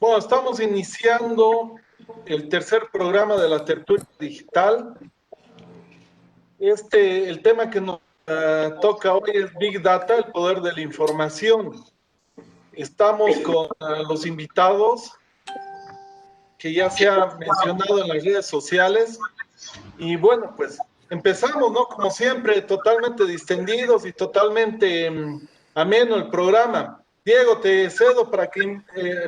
Bueno, estamos iniciando el tercer programa de la tertulia digital. El tema que nos toca hoy es Big Data, el poder de la información. Estamos con los invitados que ya se ha mencionado en las redes sociales. Y bueno, pues empezamos, ¿no? Como siempre, totalmente distendidos y totalmente ameno el programa. Diego, te cedo para que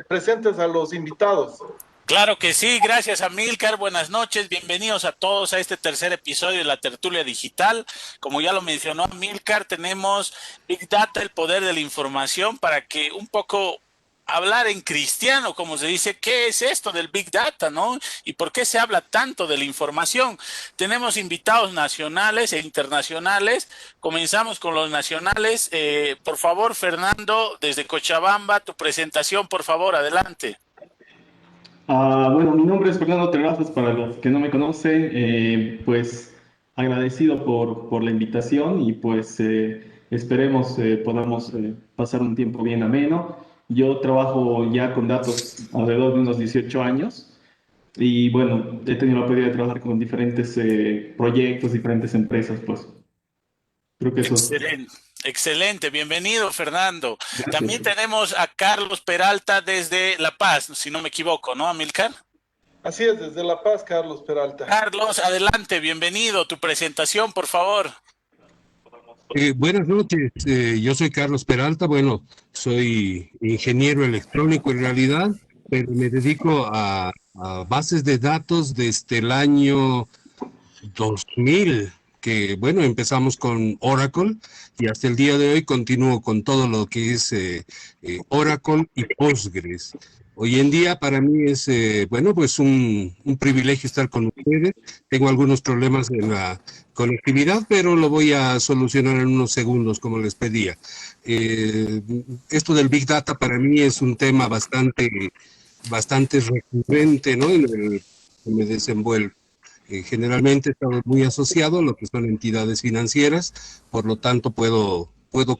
presentes a los invitados. Claro que sí, gracias Amílcar, buenas noches, bienvenidos a todos a este tercer episodio de la tertulia digital. Como ya lo mencionó Amílcar, tenemos Big Data, el poder de la información, para que un poco hablar en cristiano, como se dice, ¿qué es esto del Big Data, no? ¿Y por qué se habla tanto de la información? Tenemos invitados nacionales e internacionales. Comenzamos con los nacionales. Por favor, Fernando, desde Cochabamba, tu presentación, por favor, adelante. Bueno, mi nombre es Fernando Terrazas, para los que no me conocen, pues agradecido por la invitación y pues esperemos podamos pasar un tiempo bien ameno. Yo trabajo ya con datos alrededor de unos 18 años y bueno, he tenido la oportunidad de trabajar con diferentes proyectos, diferentes empresas, pues creo que eso es. Excelente, excelente, bienvenido Fernando. También Gracias. tenemos a Carlos Peralta desde La Paz, si no me equivoco, ¿no, Amilcar? Así es, desde La Paz, Carlos Peralta. Carlos, adelante, bienvenido. Tu presentación, por favor. Buenas noches, yo soy Carlos Peralta, bueno, soy ingeniero electrónico en realidad, pero me dedico a bases de datos desde el año 2000, que bueno, empezamos con Oracle y hasta el día de hoy continúo con todo lo que es Oracle y Postgres. Hoy en día para mí es, bueno, pues un privilegio estar con ustedes. Tengo algunos problemas en la conectividad, pero lo voy a solucionar en unos segundos, como les pedía. Eh, Esto del Big Data para mí es un tema bastante recurrente, ¿no? En el que me desenvuelvo. Generalmente he estado muy asociado a lo que son entidades financieras, por lo tanto puedo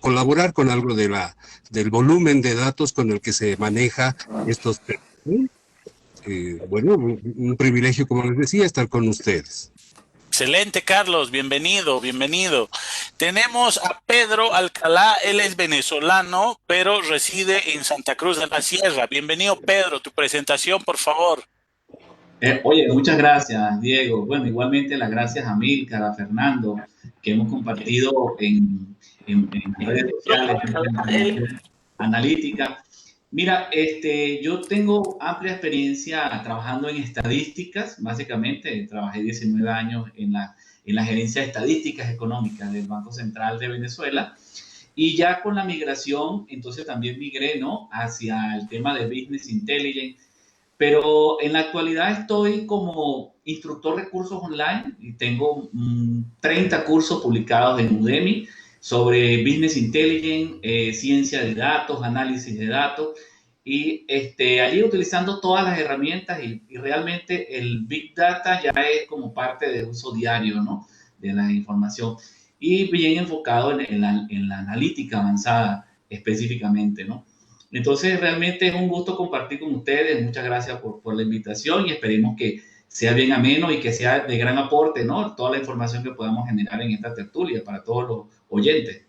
colaborar con algo del volumen de datos con el que se maneja estos temas, ¿no? Bueno, un privilegio, como les decía, estar con ustedes. Excelente, Carlos, bienvenido, bienvenido. Tenemos a Pedro Alcalá, él es venezolano, pero reside en Santa Cruz de la Sierra. Bienvenido, Pedro, tu presentación, por favor. Oye, muchas gracias, Diego. Bueno, igualmente las gracias a Milcar, a Fernando, que hemos compartido en redes sociales, en información analítica. Mira, yo tengo amplia experiencia trabajando en estadísticas, básicamente. Trabajé 19 años en la gerencia de estadísticas económicas del Banco Central de Venezuela. Y ya con la migración, entonces también migré, ¿no?, hacia el tema de Business Intelligence, pero en la actualidad estoy como instructor de cursos online y tengo 30 cursos publicados en Udemy sobre Business Intelligence, ciencia de datos, análisis de datos, y allí utilizando todas las herramientas y realmente el Big Data ya es como parte de uso diario, ¿no?, de la información y bien enfocado en la analítica avanzada específicamente, ¿no? Entonces, realmente es un gusto compartir con ustedes. Muchas gracias por la invitación y esperemos que sea bien ameno y que sea de gran aporte, ¿no?, toda la información que podamos generar en esta tertulia para todos los oyentes.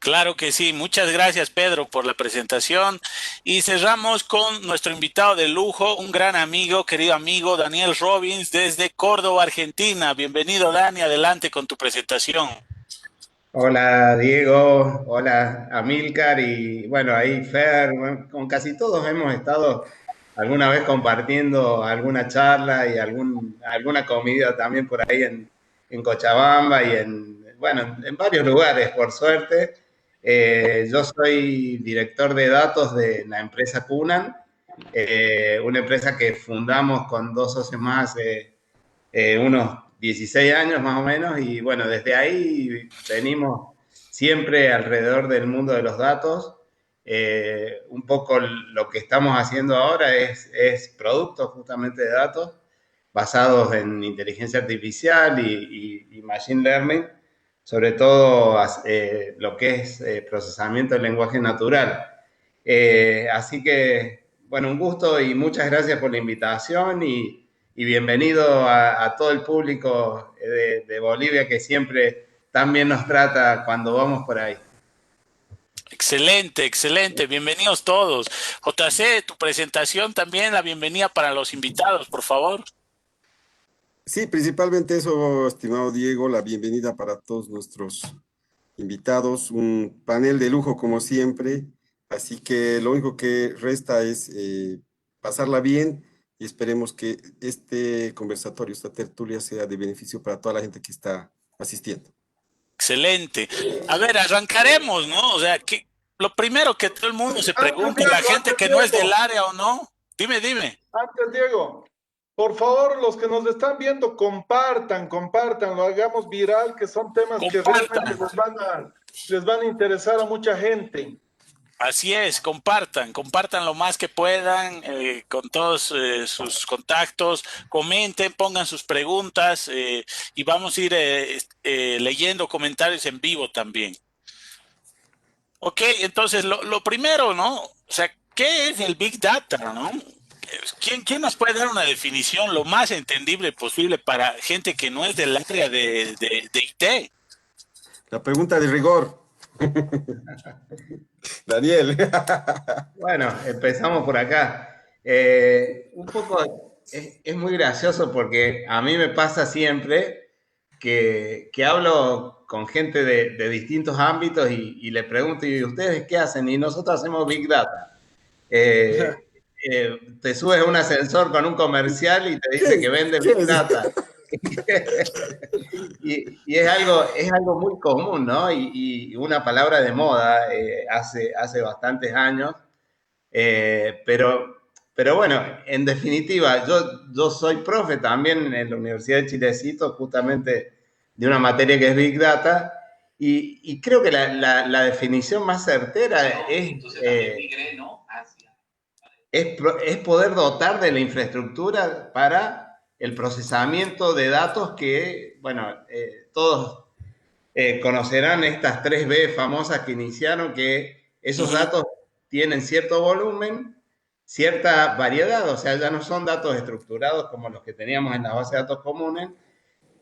Claro que sí, muchas gracias Pedro por la presentación y cerramos con nuestro invitado de lujo, un gran amigo, querido amigo Daniel Robbins desde Córdoba, Argentina. Bienvenido Dani, adelante con tu presentación. Hola Diego, hola Amílcar y bueno, ahí Fer, bueno, con casi todos hemos estado alguna vez compartiendo alguna charla y alguna comida también por ahí en Cochabamba y bueno, en varios lugares, por suerte. Yo soy director de datos de la empresa Cunan, una empresa que fundamos con dos socios más unos 16 años más o menos, y bueno, desde ahí venimos siempre alrededor del mundo de los datos. Un poco lo que estamos haciendo ahora es producto justamente de datos basados en inteligencia artificial y machine learning, sobre todo lo que es procesamiento del lenguaje natural. Así que bueno, un gusto y muchas gracias por la invitación y bienvenido a todo el público de Bolivia que siempre tan bien nos trata cuando vamos por ahí. Excelente, excelente. Bienvenidos todos. JC, tu presentación también, la bienvenida para los invitados, por favor. Sí, principalmente eso, estimado Diego, la bienvenida para todos nuestros invitados, un panel de lujo como siempre, así que lo único que resta es pasarla bien y esperemos que este conversatorio, esta tertulia sea de beneficio para toda la gente que está asistiendo. Excelente. A ver, arrancaremos, ¿no? O sea, lo primero que todo el mundo se pregunta, la gente que no es del área o no, dime. Antes, Diego, por favor, los que nos están viendo, compartan, lo hagamos viral, que son temas que realmente les van a interesar a mucha gente. Así es, compartan lo más que puedan con todos sus contactos, comenten, pongan sus preguntas y vamos a ir leyendo comentarios en vivo también. Ok, entonces lo primero, ¿no? O sea, ¿qué es el Big Data, no? ¿Quién nos puede dar una definición lo más entendible posible para gente que no es del área de IT? La pregunta de rigor. Daniel. Bueno, empezamos por acá. Un poco es muy gracioso porque a mí me pasa siempre que hablo con gente de distintos ámbitos y le pregunto, ¿y ustedes qué hacen? Y nosotros hacemos Big Data. Te subes a un ascensor con un comercial y te dice que vende Big Data. Y es algo muy común, ¿no? Y una palabra de moda hace bastantes años. Pero bueno, en definitiva, yo soy profe también en la Universidad de Chilecito, justamente de una materia que es Big Data, y creo que la definición más certera es poder dotar de la infraestructura para el procesamiento de datos que, bueno, todos conocerán estas 3B famosas que iniciaron, que esos datos tienen cierto volumen, cierta variedad, o sea, ya no son datos estructurados como los que teníamos en las bases de datos comunes,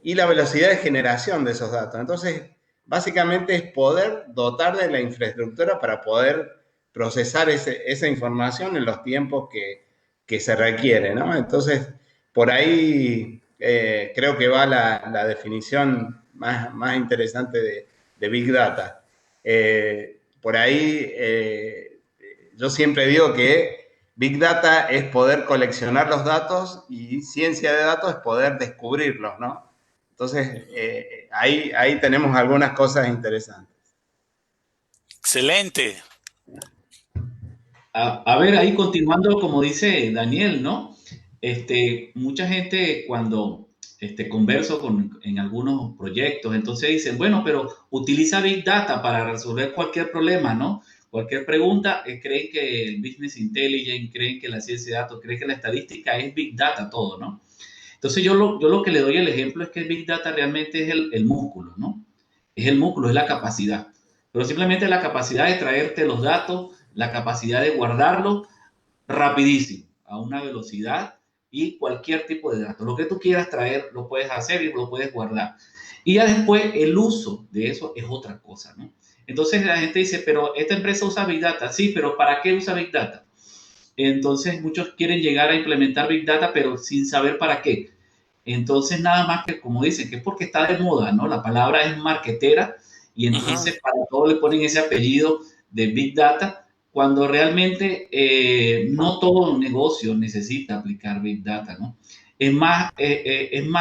y la velocidad de generación de esos datos. Entonces, básicamente es poder dotar de la infraestructura para poder procesar esa información en los tiempos que se requiere, ¿no? Entonces, por ahí creo que va la definición más interesante de Big Data. Por ahí yo siempre digo que Big Data es poder coleccionar los datos y ciencia de datos es poder descubrirlos, ¿no? Entonces, ahí tenemos algunas cosas interesantes. Excelente. A ver, ahí continuando, como dice Daniel, ¿no? Mucha gente cuando converso en algunos proyectos, entonces dicen, bueno, pero utiliza Big Data para resolver cualquier problema, ¿no? Cualquier pregunta, creen que el Business Intelligence, creen que la ciencia de datos, creen que la estadística es Big Data todo, ¿no? Entonces yo lo que le doy el ejemplo es que el Big Data realmente es el músculo, ¿no? Es el músculo, es la capacidad. Pero simplemente la capacidad de traerte los datos, la capacidad de guardarlos rapidísimo, a una velocidad y cualquier tipo de datos. Lo que tú quieras traer, lo puedes hacer y lo puedes guardar. Y ya después el uso de eso es otra cosa, ¿no? Entonces la gente dice, pero esta empresa usa Big Data. Sí, pero ¿para qué usa Big Data? Entonces muchos quieren llegar a implementar Big Data, pero sin saber para qué. Entonces nada más que, como dicen, que es porque está de moda, ¿no? La palabra es marketera y entonces para todo le ponen ese apellido de Big Data, cuando realmente no todo negocio necesita aplicar Big Data, ¿no? Es más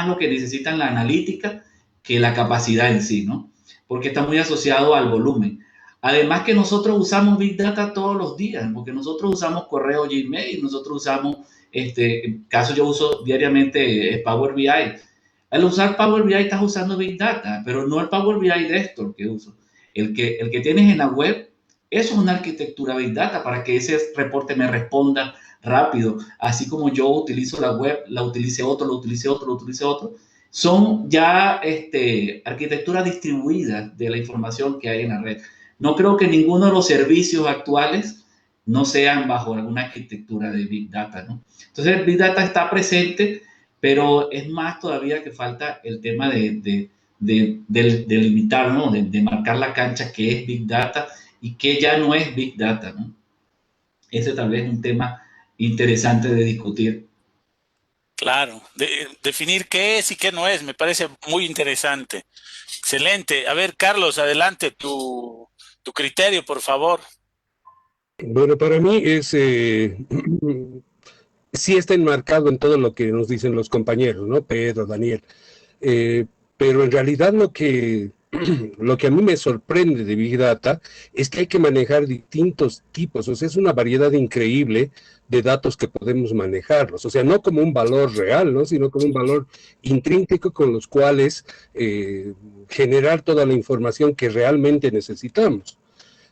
lo que necesitan la analítica que la capacidad en sí, ¿no? Porque está muy asociado al volumen. Además que nosotros usamos Big Data todos los días, porque nosotros usamos correo Gmail, nosotros usamos, en caso yo uso diariamente Power BI. Al usar Power BI estás usando Big Data, pero no el Power BI Desktop que uso. El que tienes en la web, eso es una arquitectura Big Data para que ese reporte me responda rápido. Así como yo utilizo la web, la utilice otro, lo utilice otro, lo utilice otro. Son ya arquitecturas distribuidas de la información que hay en la red. No creo que ninguno de los servicios actuales no sean bajo alguna arquitectura de Big Data, ¿no? Entonces, el Big Data está presente, pero es más todavía que falta el tema de delimitar, ¿no? De marcar la cancha que es Big Data y que ya no es Big Data, ¿no? Ese tal vez es un tema interesante de discutir. Claro, definir qué es y qué no es, me parece muy interesante. Excelente. A ver, Carlos, adelante, tu criterio, por favor. Bueno, para mí es, sí está enmarcado en todo lo que nos dicen los compañeros, ¿no? Pedro, Daniel. Eh, pero en realidad lo que a mí me sorprende de Big Data es que hay que manejar distintos tipos, o sea, es una variedad increíble de datos que podemos manejarlos, o sea, no como un valor real, ¿no? Sino como un valor intrínseco con los cuales generar toda la información que realmente necesitamos.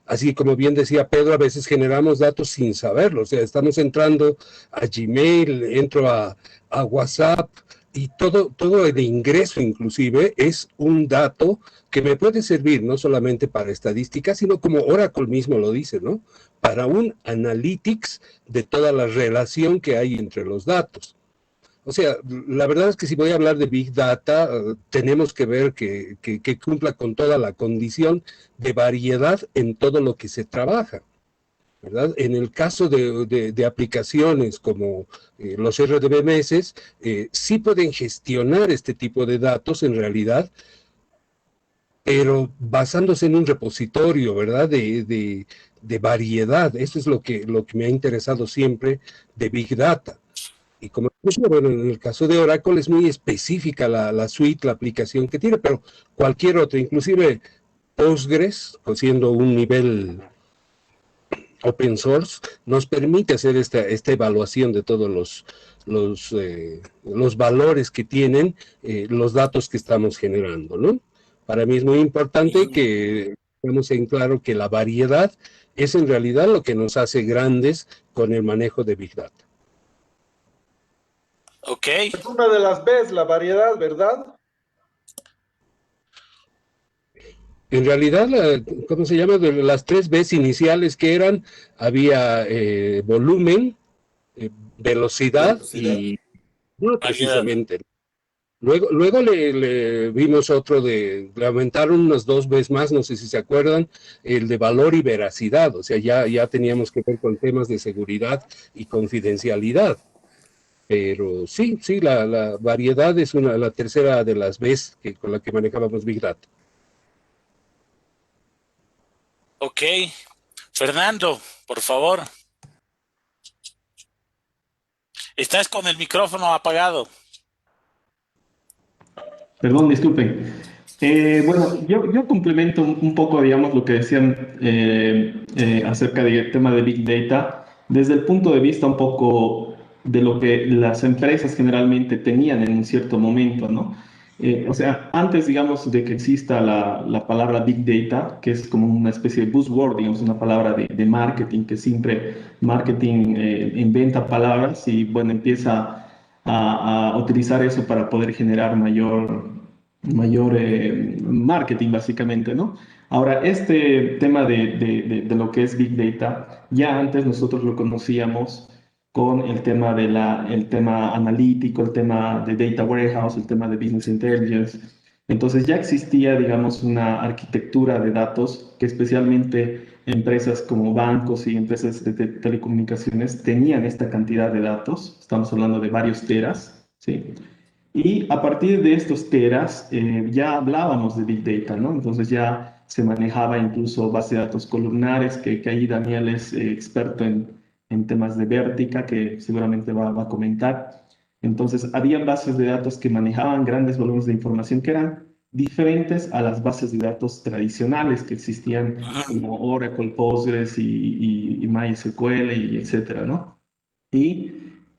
Así como bien decía Pedro, a veces generamos datos sin saberlo, o sea, estamos entrando a Gmail, entro a WhatsApp y todo el ingreso inclusive es un dato que me puede servir no solamente para estadísticas, sino como Oracle mismo lo dice, ¿no? Para un analytics de toda la relación que hay entre los datos. O sea, la verdad es que si voy a hablar de Big Data, tenemos que ver que cumpla con toda la condición de variedad en todo lo que se trabaja, ¿verdad? En el caso de aplicaciones como los RDBMS, sí pueden gestionar este tipo de datos en realidad, pero basándose en un repositorio, ¿verdad? De variedad. Eso es lo que me ha interesado siempre de Big Data. Y como bueno, en el caso de Oracle es muy específica la suite, la aplicación que tiene, pero cualquier otra, inclusive Postgres, siendo un nivel open source, nos permite hacer esta evaluación de todos los valores que tienen los datos que estamos generando, ¿no? Para mí es muy importante que tengamos en claro que la variedad es en realidad lo que nos hace grandes con el manejo de Big Data. Ok. Es una de las Bs, la variedad, ¿verdad? En realidad, ¿cómo se llama? De las 3 Bs iniciales que eran, había volumen, velocidad y no Variedad. precisamente. Luego le vimos otro le aumentaron unas 2 Bs más, no sé si se acuerdan, el de valor y veracidad, o sea, ya teníamos que ver con temas de seguridad y confidencialidad. Pero sí, la variedad es la tercera de las Bs con la que manejábamos Big Data. Ok. Fernando, por favor. Estás con el micrófono apagado. Perdón, disculpen. Bueno, yo complemento un poco, digamos, lo que decían acerca del tema de Big Data, desde el punto de vista un poco de lo que las empresas generalmente tenían en un cierto momento, ¿no? O sea, antes, digamos, de que exista la palabra Big Data, que es como una especie de buzzword, digamos, una palabra de marketing, que siempre marketing inventa palabras y, bueno, empieza a utilizar eso para poder generar mayor marketing, básicamente, ¿no? Ahora, este tema de lo que es Big Data, ya antes nosotros lo conocíamos con el tema el tema analítico, el tema de Data Warehouse, el tema de Business Intelligence. Entonces ya existía, digamos, una arquitectura de datos que especialmente empresas como bancos y empresas de telecomunicaciones tenían esta cantidad de datos. Estamos hablando de varios teras, ¿sí? Y a partir de estos teras ya hablábamos de Big Data, ¿no? Entonces ya se manejaba incluso base de datos columnares, que ahí Daniel es experto en temas de Vertica, que seguramente va a comentar. Entonces, habían bases de datos que manejaban grandes volúmenes de información que eran diferentes a las bases de datos tradicionales que existían como Oracle, Postgres y MySQL y etcétera, ¿no? Y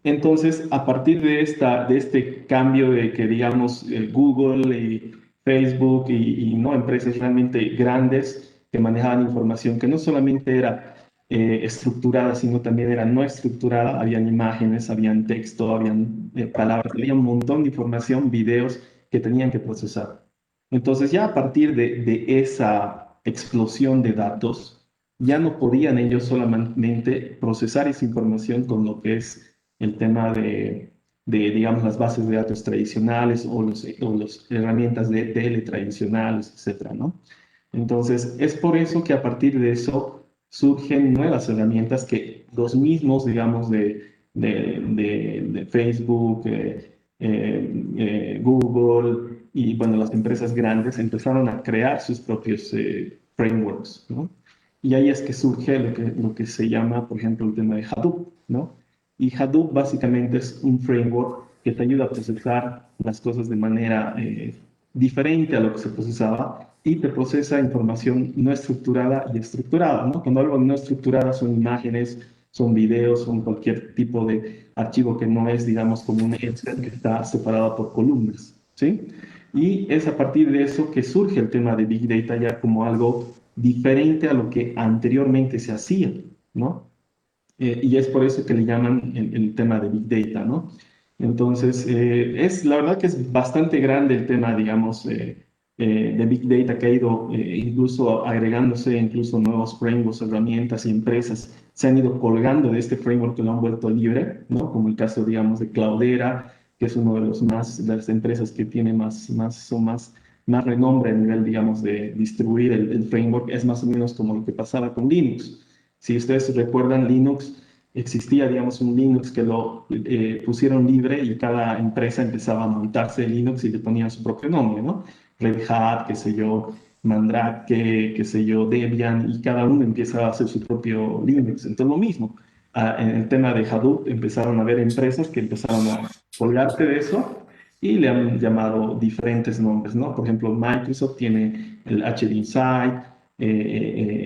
entonces, a partir de este cambio de que, digamos, Google y Facebook y no empresas realmente grandes que manejaban información que no solamente era estructurada, sino también era no estructurada, habían imágenes, habían texto, habían palabras, había un montón de información, videos que tenían que procesar. Entonces, ya a partir de esa explosión de datos, ya no podían ellos solamente procesar esa información con lo que es el tema digamos, las bases de datos tradicionales o las herramientas de TL tradicionales, etcétera, ¿no? Entonces, es por eso que a partir de eso surgen nuevas herramientas que los mismos, digamos, de Facebook, Google y, bueno, las empresas grandes empezaron a crear sus propios frameworks, ¿no? Y ahí es que surge lo que se llama, por ejemplo, el tema de Hadoop, ¿no? Y Hadoop básicamente es un framework que te ayuda a procesar las cosas de manera diferente a lo que se procesaba y te procesa información no estructurada y estructurada, ¿no? Cuando hablo de no estructurada son imágenes, son videos, son cualquier tipo de archivo que no es, digamos, como un Excel que está separado por columnas, ¿sí? Y es a partir de eso que surge el tema de Big Data ya como algo diferente a lo que anteriormente se hacía, ¿no? Y es por eso que le llaman el tema de Big Data, ¿no? Entonces, la verdad que es bastante grande el tema, digamos, de Big Data que ha ido incluso agregándose incluso nuevos frameworks, herramientas y empresas se han ido colgando de este framework que lo han vuelto libre, ¿no? Como el caso, digamos, de Cloudera, que es uno de de las empresas que tiene más renombre a nivel, digamos, de distribuir el framework. Es más o menos como lo que pasaba con Linux. Si ustedes recuerdan, Linux, existía, digamos, un Linux que lo pusieron libre y cada empresa empezaba a montarse Linux y le ponía su propio nombre, ¿no? Red Hat, qué sé yo, Mandrake, qué sé yo, Debian, y cada uno empieza a hacer su propio Linux. Entonces, lo mismo. En el tema de Hadoop empezaron a haber empresas que empezaron a colgarse de eso y le han llamado diferentes nombres, ¿no? Por ejemplo, Microsoft tiene el HD Insight,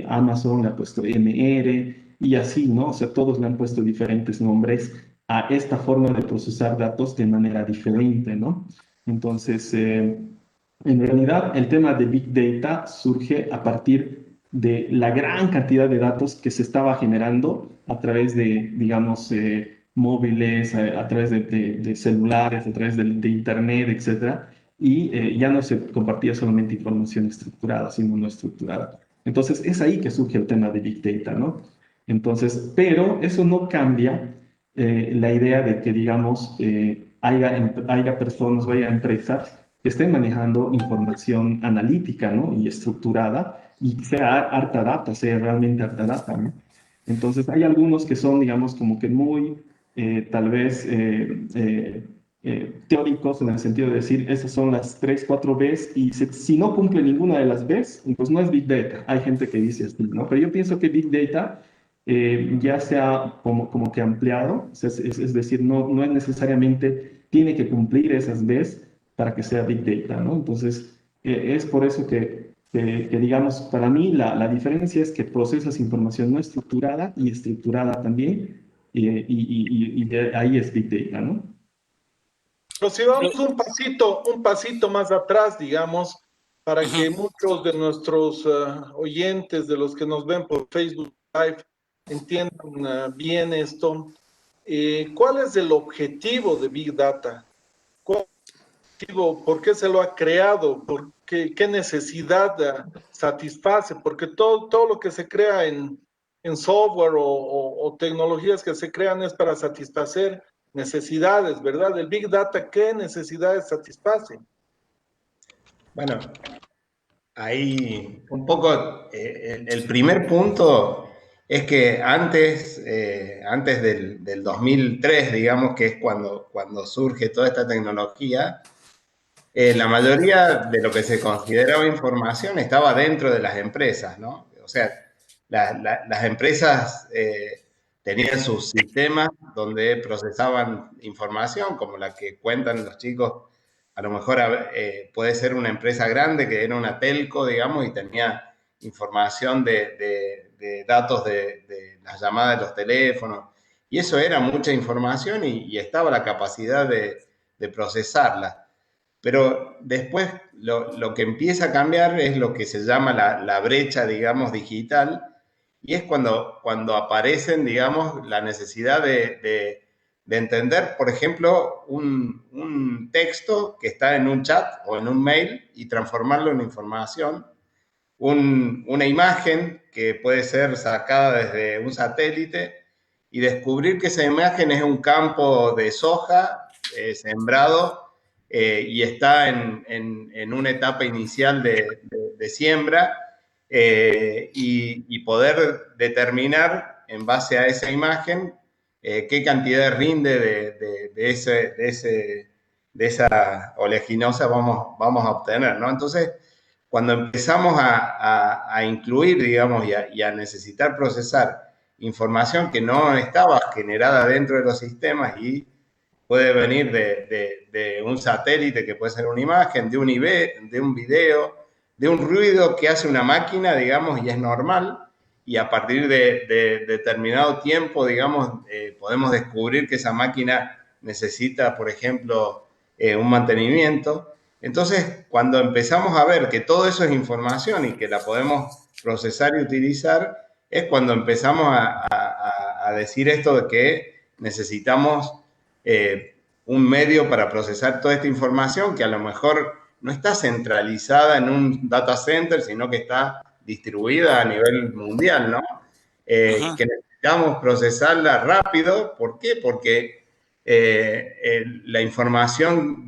Amazon le ha puesto MR y así, ¿no? O sea, todos le han puesto diferentes nombres a esta forma de procesar datos de manera diferente, ¿no? Entonces, en realidad, el tema de Big Data surge a partir de la gran cantidad de datos que se estaba generando a través de, digamos, móviles, a través de celulares, a través de Internet, etcétera, y ya no se compartía solamente información estructurada, sino no estructurada. Entonces, es ahí que surge el tema de Big Data, ¿no? Entonces, pero eso no cambia la idea de que, digamos, haya personas o haya empresas que estén manejando información analítica, ¿no? Y estructurada, y sea harta data, sea realmente harta data, ¿no? Entonces, hay algunos que son, digamos, como que muy, tal vez, teóricos en el sentido de decir, esas son las 3, 4 Bs, y si no cumple ninguna de las Bs, pues no es Big Data. Hay gente que dice así, ¿no? Pero yo pienso que Big Data ya se ha como que ampliado, es decir, no es necesariamente, tiene que cumplir esas Bs para que sea Big Data, ¿no? Entonces, es por eso que, digamos, para mí la diferencia es que procesas información no estructurada y estructurada también, y de ahí es Big Data, ¿no? Pero si vamos un pasito más atrás, digamos, para que muchos de nuestros oyentes, de los que nos ven por Facebook Live, entiendan bien esto. ¿Cuál es el objetivo de Big Data? ¿Cuál es el objetivo? ¿Por qué se lo ha creado? ¿Qué necesidad satisface? Porque todo lo que se crea en software o tecnologías que se crean es para satisfacer necesidades, ¿verdad? El Big Data, ¿qué necesidades satisface? Bueno, ahí un poco el primer punto es que antes del 2003, digamos, que es cuando surge toda esta tecnología, la mayoría de lo que se consideraba información estaba dentro de las empresas, ¿no? O sea, las empresas tenían sus sistemas donde procesaban información, como la que cuentan los chicos. A lo mejor puede ser una empresa grande que era una telco, digamos, y tenía información de datos de las llamadas de los teléfonos. Y eso era mucha información y estaba la capacidad de procesarla. Pero después lo que empieza a cambiar es lo que se llama la brecha, digamos, digital, y es cuando aparecen, digamos, la necesidad de entender, por ejemplo, un texto que está en un chat o en un mail y transformarlo en información una imagen que puede ser sacada desde un satélite y descubrir que esa imagen es un campo de soja sembrado y está en una etapa inicial de siembra y poder determinar en base a esa imagen qué cantidad rinde de esa oleaginosa vamos a obtener, ¿no? Entonces, cuando empezamos a incluir, digamos, y a necesitar procesar información que no estaba generada dentro de los sistemas y puede venir de un satélite, que puede ser una imagen, de un video, de un ruido que hace una máquina, digamos, y es normal, y a partir de determinado tiempo, digamos, podemos descubrir que esa máquina necesita, por ejemplo, un mantenimiento. Entonces, cuando empezamos a ver que todo eso es información y que la podemos procesar y utilizar, es cuando empezamos a decir esto de que necesitamos un medio para procesar toda esta información que a lo mejor no está centralizada en un data center, sino que está distribuida a nivel mundial, ¿no? Que necesitamos procesarla rápido. ¿Por qué? Porque la información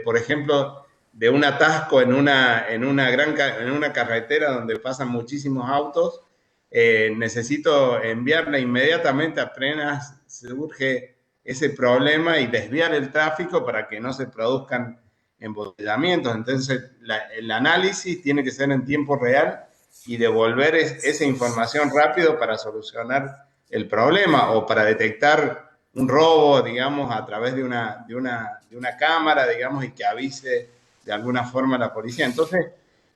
por ejemplo, de un atasco en una carretera donde pasan muchísimos autos, necesito enviarla inmediatamente apenas surge ese problema y desviar el tráfico para que no se produzcan embotellamientos. Entonces, el análisis tiene que ser en tiempo real y devolver esa información rápido para solucionar el problema o para detectar un robo, digamos, a través de una cámara, digamos, y que avise de alguna forma a la policía. Entonces,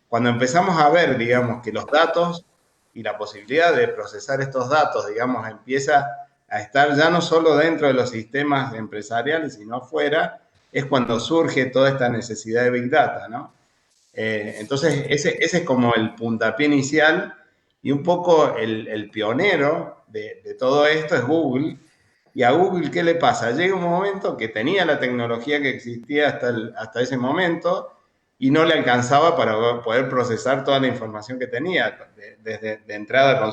cuando empezamos a ver, digamos, que los datos y la posibilidad de procesar estos datos, digamos, empieza a estar ya no solo dentro de los sistemas empresariales, sino afuera, es cuando surge toda esta necesidad de Big Data, ¿no? Entonces, ese es como el puntapié inicial y un poco el pionero de todo esto es Google. Y a Google, ¿qué le pasa? Llega un momento que tenía la tecnología que existía hasta ese momento y no le alcanzaba para poder procesar toda la información que tenía, de entrada con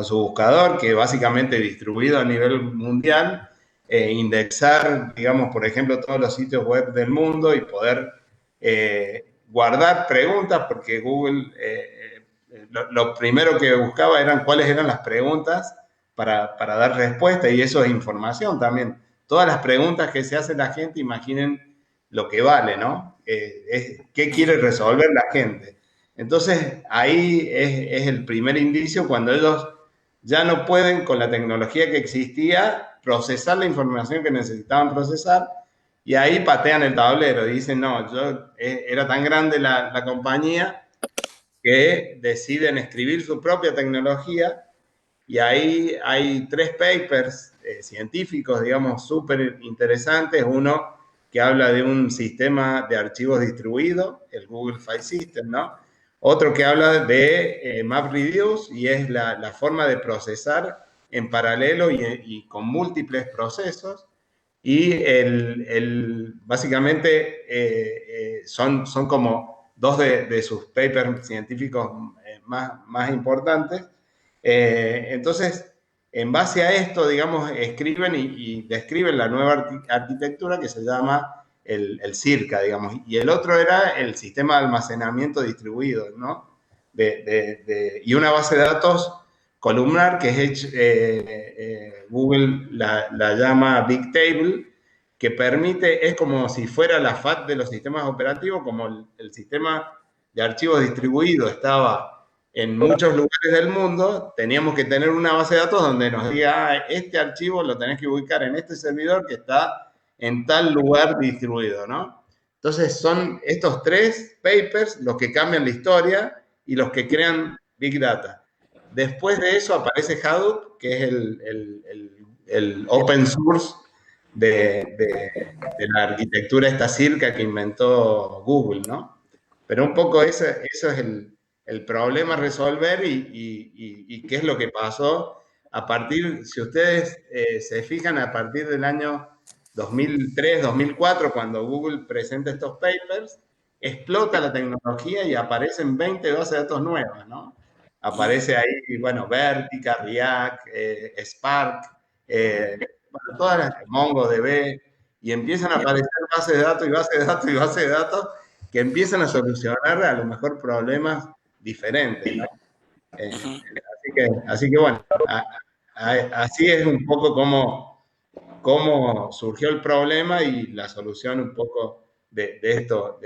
su buscador, que básicamente distribuido a nivel mundial, indexar, digamos, por ejemplo, todos los sitios web del mundo y poder guardar preguntas, porque Google lo primero que buscaba eran cuáles eran las preguntas para dar respuesta, y eso es información también. Todas las preguntas que se hace la gente, imaginen lo que vale, ¿no? ¿Qué quiere resolver la gente? Entonces, ahí es el primer indicio cuando ellos ya no pueden, con la tecnología que existía, procesar la información que necesitaban procesar, y ahí patean el tablero y dicen, no, era tan grande la compañía que deciden escribir su propia tecnología, y ahí hay 3 papers científicos, digamos, súper interesantes. Uno que habla de un sistema de archivos distribuido, el Google File System, ¿no? Otro que habla de MapReduce, y es la forma de procesar en paralelo y con múltiples procesos. Y básicamente son como 2 de sus papers científicos más importantes. Entonces, en base a esto, digamos, escriben y describen la nueva arquitectura que se llama el CIRCA, digamos. Y el otro era el sistema de almacenamiento distribuido, ¿no? Y una base de datos columnar que es Google la llama Bigtable, que permite, es como si fuera la FAT de los sistemas operativos, como el sistema de archivos distribuidos estaba en muchos lugares del mundo, teníamos que tener una base de datos donde nos diga, este archivo lo tenés que ubicar en este servidor que está en tal lugar distribuido, ¿no? Entonces son estos 3 papers los que cambian la historia y los que crean Big Data. Después de eso aparece Hadoop, que es el open source de la arquitectura esta CIRCA que inventó Google, ¿no? Pero un poco eso es el problema a resolver y qué es lo que pasó a partir, si ustedes se fijan, a partir del año 2003, 2004, cuando Google presenta estos papers, explota la tecnología y aparecen 20 bases de datos nuevas, ¿no? Aparece ahí, bueno, Vertica, React, Spark, bueno, todas las MongoDB, y empiezan a aparecer bases de datos y bases de datos y bases de datos que empiezan a solucionar a lo mejor problemas diferentes, ¿no? Así que bueno, así es un poco cómo surgió el problema y la solución un poco de esto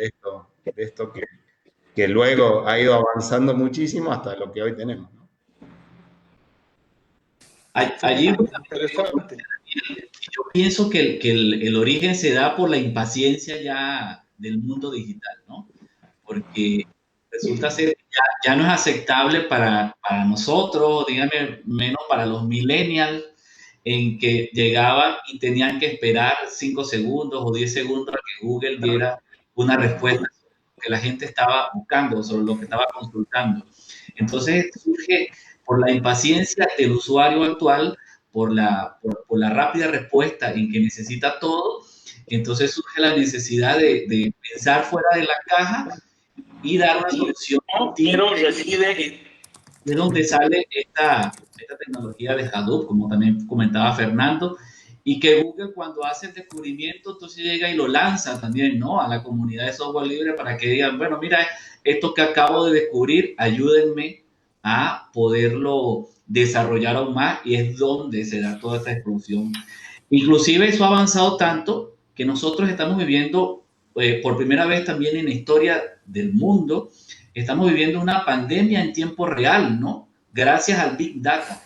que luego ha ido avanzando muchísimo hasta lo que hoy tenemos, ¿no? Allí Interesante. yo pienso que el origen se da por la impaciencia ya del mundo digital, ¿no? Porque resulta ser que ya no es aceptable para nosotros, dígame, menos para los millennials, en que llegaban y tenían que esperar 5 segundos o 10 segundos a que Google diera una respuesta sobre lo que la gente estaba buscando, sobre lo que estaba consultando. Entonces surge por la impaciencia del usuario actual, por la rápida respuesta en que necesita todo, entonces surge la necesidad de pensar fuera de la caja y dar una solución. Pero reside De donde sale esta tecnología de Hadoop, como también comentaba Fernando, y que Google cuando hace el descubrimiento, entonces llega y lo lanza también, ¿no? A la comunidad de software libre para que digan, bueno, mira, esto que acabo de descubrir, ayúdenme a poderlo desarrollar aún más, y es donde se da toda esta explosión. Inclusive eso ha avanzado tanto que nosotros estamos viviendo por primera vez también en la historia del mundo, estamos viviendo una pandemia en tiempo real, ¿no? Gracias al Big Data.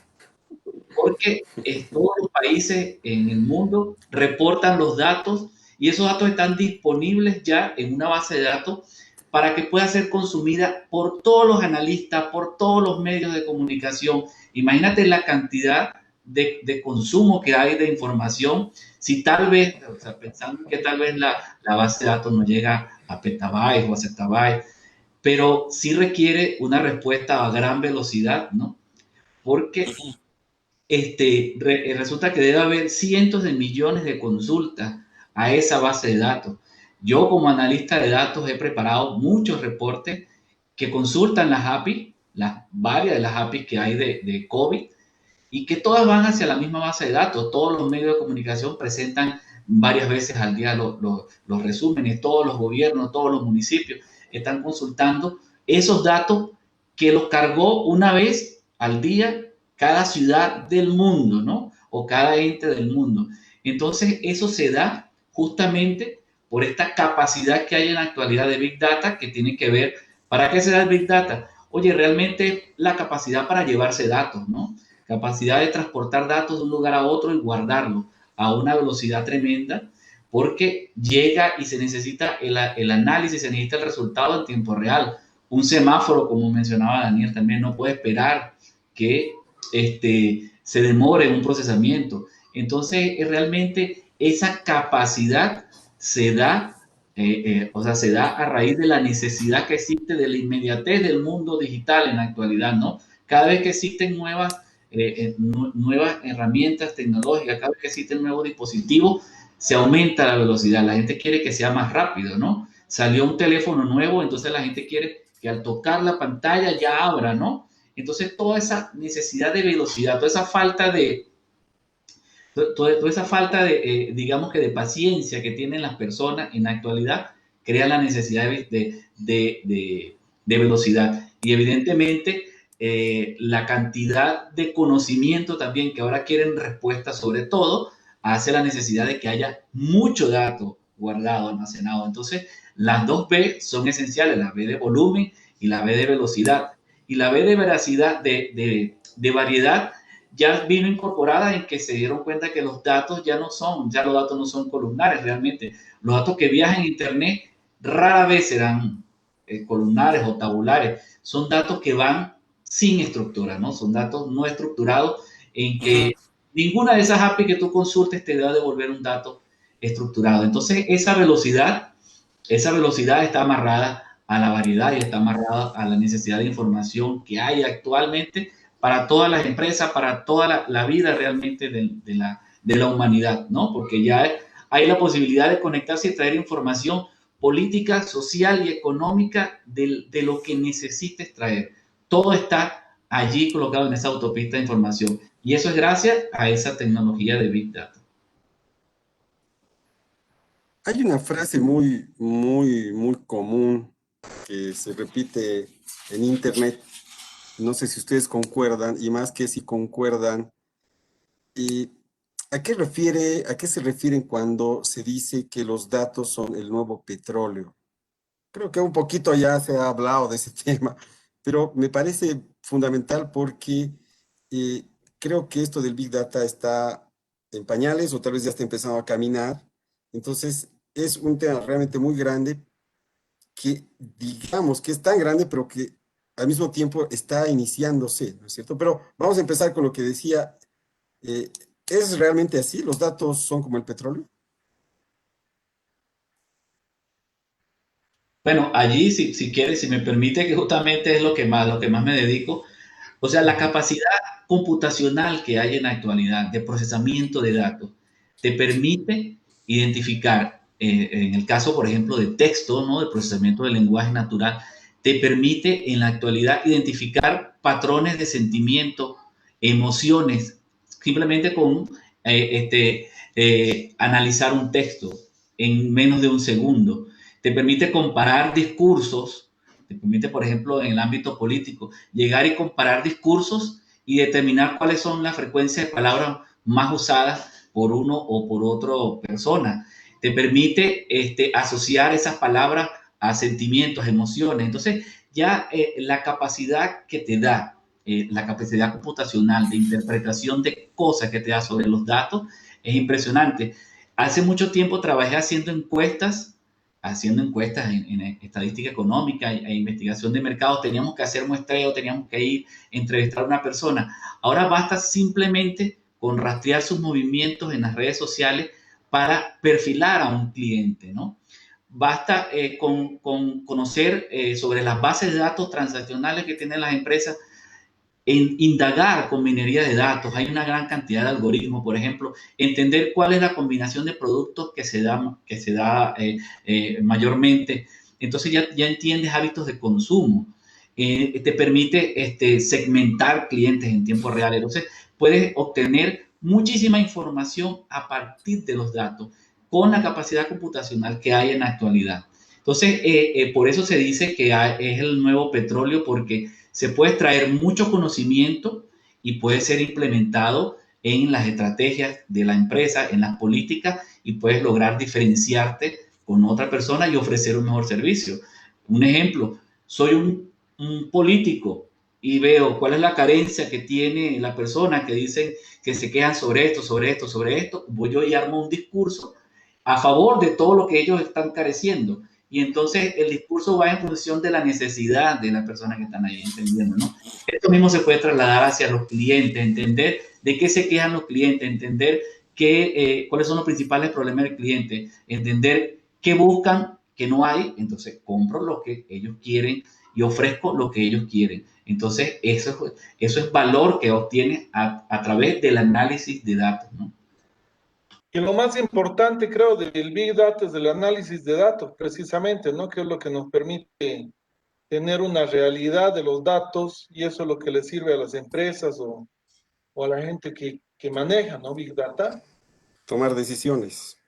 Porque todos los países en el mundo reportan los datos y esos datos están disponibles ya en una base de datos para que pueda ser consumida por todos los analistas, por todos los medios de comunicación. Imagínate la cantidad de consumo que hay de información. Si tal vez, o sea, pensando que tal vez la base de datos no llega a petabytes o a zettabytes, pero sí requiere una respuesta a gran velocidad, ¿no? Porque resulta que debe haber cientos de millones de consultas a esa base de datos. Yo como analista de datos he preparado muchos reportes que consultan las APIs, varias de las APIs que hay de COVID, y que todas van hacia la misma base de datos. Todos los medios de comunicación presentan varias veces al día los resúmenes, todos los gobiernos, todos los municipios están consultando esos datos que los cargó una vez al día cada ciudad del mundo, ¿no? O cada ente del mundo. Entonces, eso se da justamente por esta capacidad que hay en la actualidad de Big Data, que tiene que ver, ¿para qué se da el Big Data? Oye, realmente la capacidad para llevarse datos, ¿no? Capacidad de transportar datos de un lugar a otro y guardarlos a una velocidad tremenda, porque llega y se necesita el análisis, se necesita el resultado en tiempo real. Un semáforo, como mencionaba Daniel, también no puede esperar que se demore un procesamiento. Entonces, realmente esa capacidad se da, se da a raíz de la necesidad que existe de la inmediatez del mundo digital en la actualidad, ¿no? Cada vez que existen nuevas herramientas tecnológicas, cada vez que existen nuevos dispositivos, se aumenta la velocidad. La gente quiere que sea más rápido, ¿no? Salió un teléfono nuevo, entonces la gente quiere que al tocar la pantalla ya abra, ¿no? Entonces toda esa necesidad de velocidad, toda esa falta de digamos que de paciencia que tienen las personas en la actualidad, crea la necesidad de velocidad. Y evidentemente la cantidad de conocimiento también que ahora quieren respuestas sobre todo, hace la necesidad de que haya mucho dato guardado, almacenado. Entonces, las dos B son esenciales, la B de volumen y la B de velocidad. Y la B de veracidad, de variedad, ya vino incorporada en que se dieron cuenta que los datos ya los datos no son columnares realmente. Los datos que viajan en Internet rara vez serán columnares o tabulares. Son datos que van sin estructura, ¿no? Son datos no estructurados en que ninguna de esas APIs que tú consultes te va a devolver un dato estructurado. Entonces, esa velocidad está amarrada a la variedad y está amarrada a la necesidad de información que hay actualmente para todas las empresas, para toda la vida realmente de la humanidad, ¿no? Porque ya hay la posibilidad de conectarse y traer información política, social y económica de lo que necesites traer. Todo está allí colocado en esa autopista de información. Y eso es gracias a esa tecnología de Big Data. Hay una frase muy común que se repite en Internet. No sé si ustedes concuerdan, y más que si concuerdan. ¿Y a qué se refieren cuando se dice que los datos son el nuevo petróleo? Creo que un poquito ya se ha hablado de ese tema, pero me parece fundamental porque eh, creo que esto del Big Data está en pañales o tal vez ya está empezando a caminar. Entonces, es un tema realmente muy grande que digamos que es tan grande, pero que al mismo tiempo está iniciándose, ¿no es cierto? Pero vamos a empezar con lo que decía. eh, ¿Es realmente así? ¿Los datos son como el petróleo? Bueno, allí, si quieres, si me permite, que justamente es lo que más me dedico. O sea, la capacidad computacional que hay en la actualidad de procesamiento de datos te permite identificar, en el caso, por ejemplo, de texto, ¿no? De procesamiento del lenguaje natural, te permite en la actualidad identificar patrones de sentimiento, emociones, simplemente con analizar un texto en menos de un segundo. Te permite comparar discursos, te permite, por ejemplo, en el ámbito político, llegar y comparar discursos y determinar cuáles son las frecuencias de palabras más usadas por uno o por otra persona. Te permite asociar esas palabras a sentimientos, emociones. Entonces, ya la capacidad que te da, la capacidad computacional de interpretación de cosas que te da sobre los datos es impresionante. Hace mucho tiempo trabajé haciendo encuestas en estadística económica e investigación de mercados. Teníamos que hacer muestreo, teníamos que ir a entrevistar a una persona. Ahora basta simplemente con rastrear sus movimientos en las redes sociales para perfilar a un cliente, ¿no? Basta con conocer sobre las bases de datos transaccionales que tienen las empresas, en indagar con minería de datos. Hay una gran cantidad de algoritmos, por ejemplo, entender cuál es la combinación de productos que se da mayormente. Entonces ya entiendes hábitos de consumo. Te permite segmentar clientes en tiempo real. Entonces puedes obtener muchísima información a partir de los datos con la capacidad computacional que hay en la actualidad. Entonces, por eso se dice que es el nuevo petróleo, porque se puede extraer mucho conocimiento y puede ser implementado en las estrategias de la empresa, en las políticas, y puedes lograr diferenciarte con otra persona y ofrecer un mejor servicio. Un ejemplo, soy un político y veo cuál es la carencia que tiene la persona que dicen que se quejan sobre esto, sobre esto, sobre esto. Voy yo y armo un discurso a favor de todo lo que ellos están careciendo. Y entonces el discurso va en función de la necesidad de las personas que están ahí, entendiendo, ¿no? Esto mismo se puede trasladar hacia los clientes, entender de qué se quejan los clientes, entender cuáles son los principales problemas del cliente, entender qué buscan, que no hay. Entonces compro lo que ellos quieren y ofrezco lo que ellos quieren. Entonces eso es valor que obtienes a través del análisis de datos, ¿no? Y lo más importante, creo, del Big Data es el análisis de datos, precisamente, ¿no? Que es lo que nos permite tener una realidad de los datos, y eso es lo que le sirve a las empresas o a la gente que maneja, ¿no? Big Data. Tomar decisiones.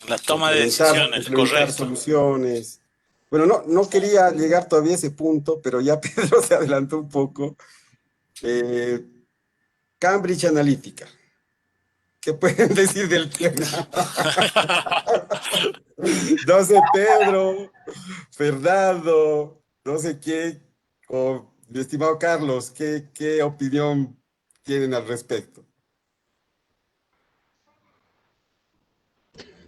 La toma de decisiones, implementar correcto. Soluciones. Bueno, no quería llegar todavía a ese punto, pero ya Pedro se adelantó un poco. Cambridge Analytica. ¿Qué pueden decir del tema? No sé, Pedro, Fernando, no sé qué, o mi estimado Carlos, ¿qué opinión tienen al respecto?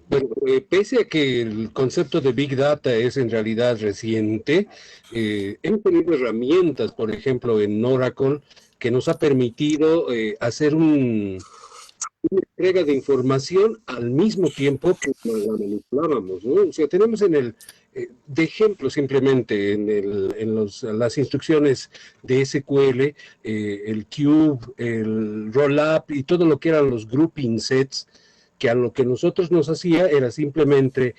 Bueno, pese a que el concepto de Big Data es en realidad reciente, hemos tenido herramientas, por ejemplo, en Oracle, que nos ha permitido hacer una entrega de información al mismo tiempo que la manipulábamos, ¿no? O sea, tenemos de ejemplo simplemente, las instrucciones de SQL, el cube, el rollup y todo lo que eran los grouping sets. que a lo que nosotros nos hacía era simplemente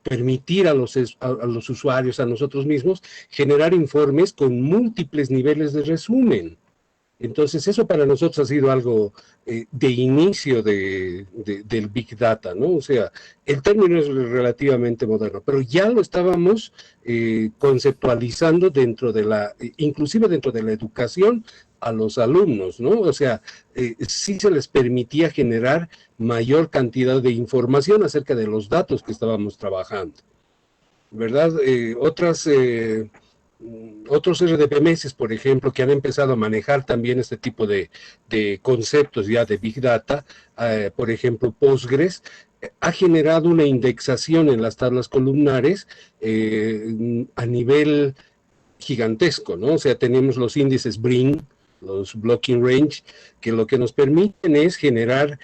permitir a los usuarios, a nosotros mismos, generar informes con múltiples niveles de resumen. Entonces, eso para nosotros ha sido algo de inicio del Big Data, ¿no? O sea, el término es relativamente moderno, pero ya lo estábamos conceptualizando inclusive dentro de la educación a los alumnos, ¿no? O sea, sí se les permitía generar mayor cantidad de información acerca de los datos que estábamos trabajando, ¿verdad? Otros RDBMS, por ejemplo, que han empezado a manejar también este tipo de conceptos ya de Big Data, por ejemplo, Postgres, ha generado una indexación en las tablas columnares a nivel gigantesco, ¿no? O sea, tenemos los índices BRIN, los Blocking Range, que lo que nos permiten es generar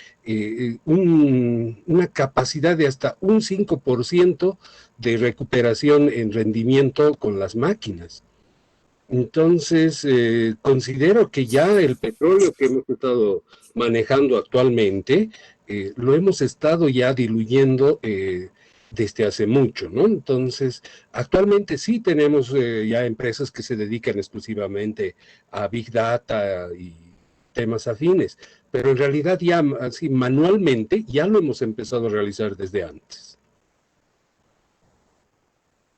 una capacidad de hasta un 5% de recuperación en rendimiento con las máquinas. Entonces, considero que ya el petróleo que hemos estado manejando actualmente, lo hemos estado ya diluyendo desde hace mucho, ¿no? Entonces, actualmente sí tenemos ya empresas que se dedican exclusivamente a Big Data y temas afines, pero en realidad ya así manualmente ya lo hemos empezado a realizar desde antes.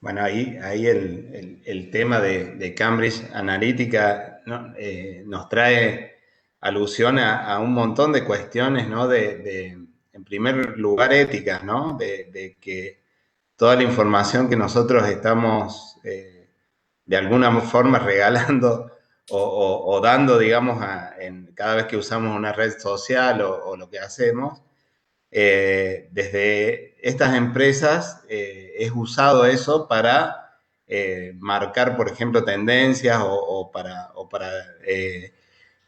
Bueno, ahí el tema de Cambridge Analytica, ¿no? Nos trae alusión a un montón de cuestiones, ¿no? En primer lugar, éticas, ¿no? De que toda la información que nosotros estamos de alguna forma regalando o dando, digamos, cada vez que usamos una red social o lo que hacemos, desde estas empresas es usado eso para marcar, por ejemplo, tendencias o para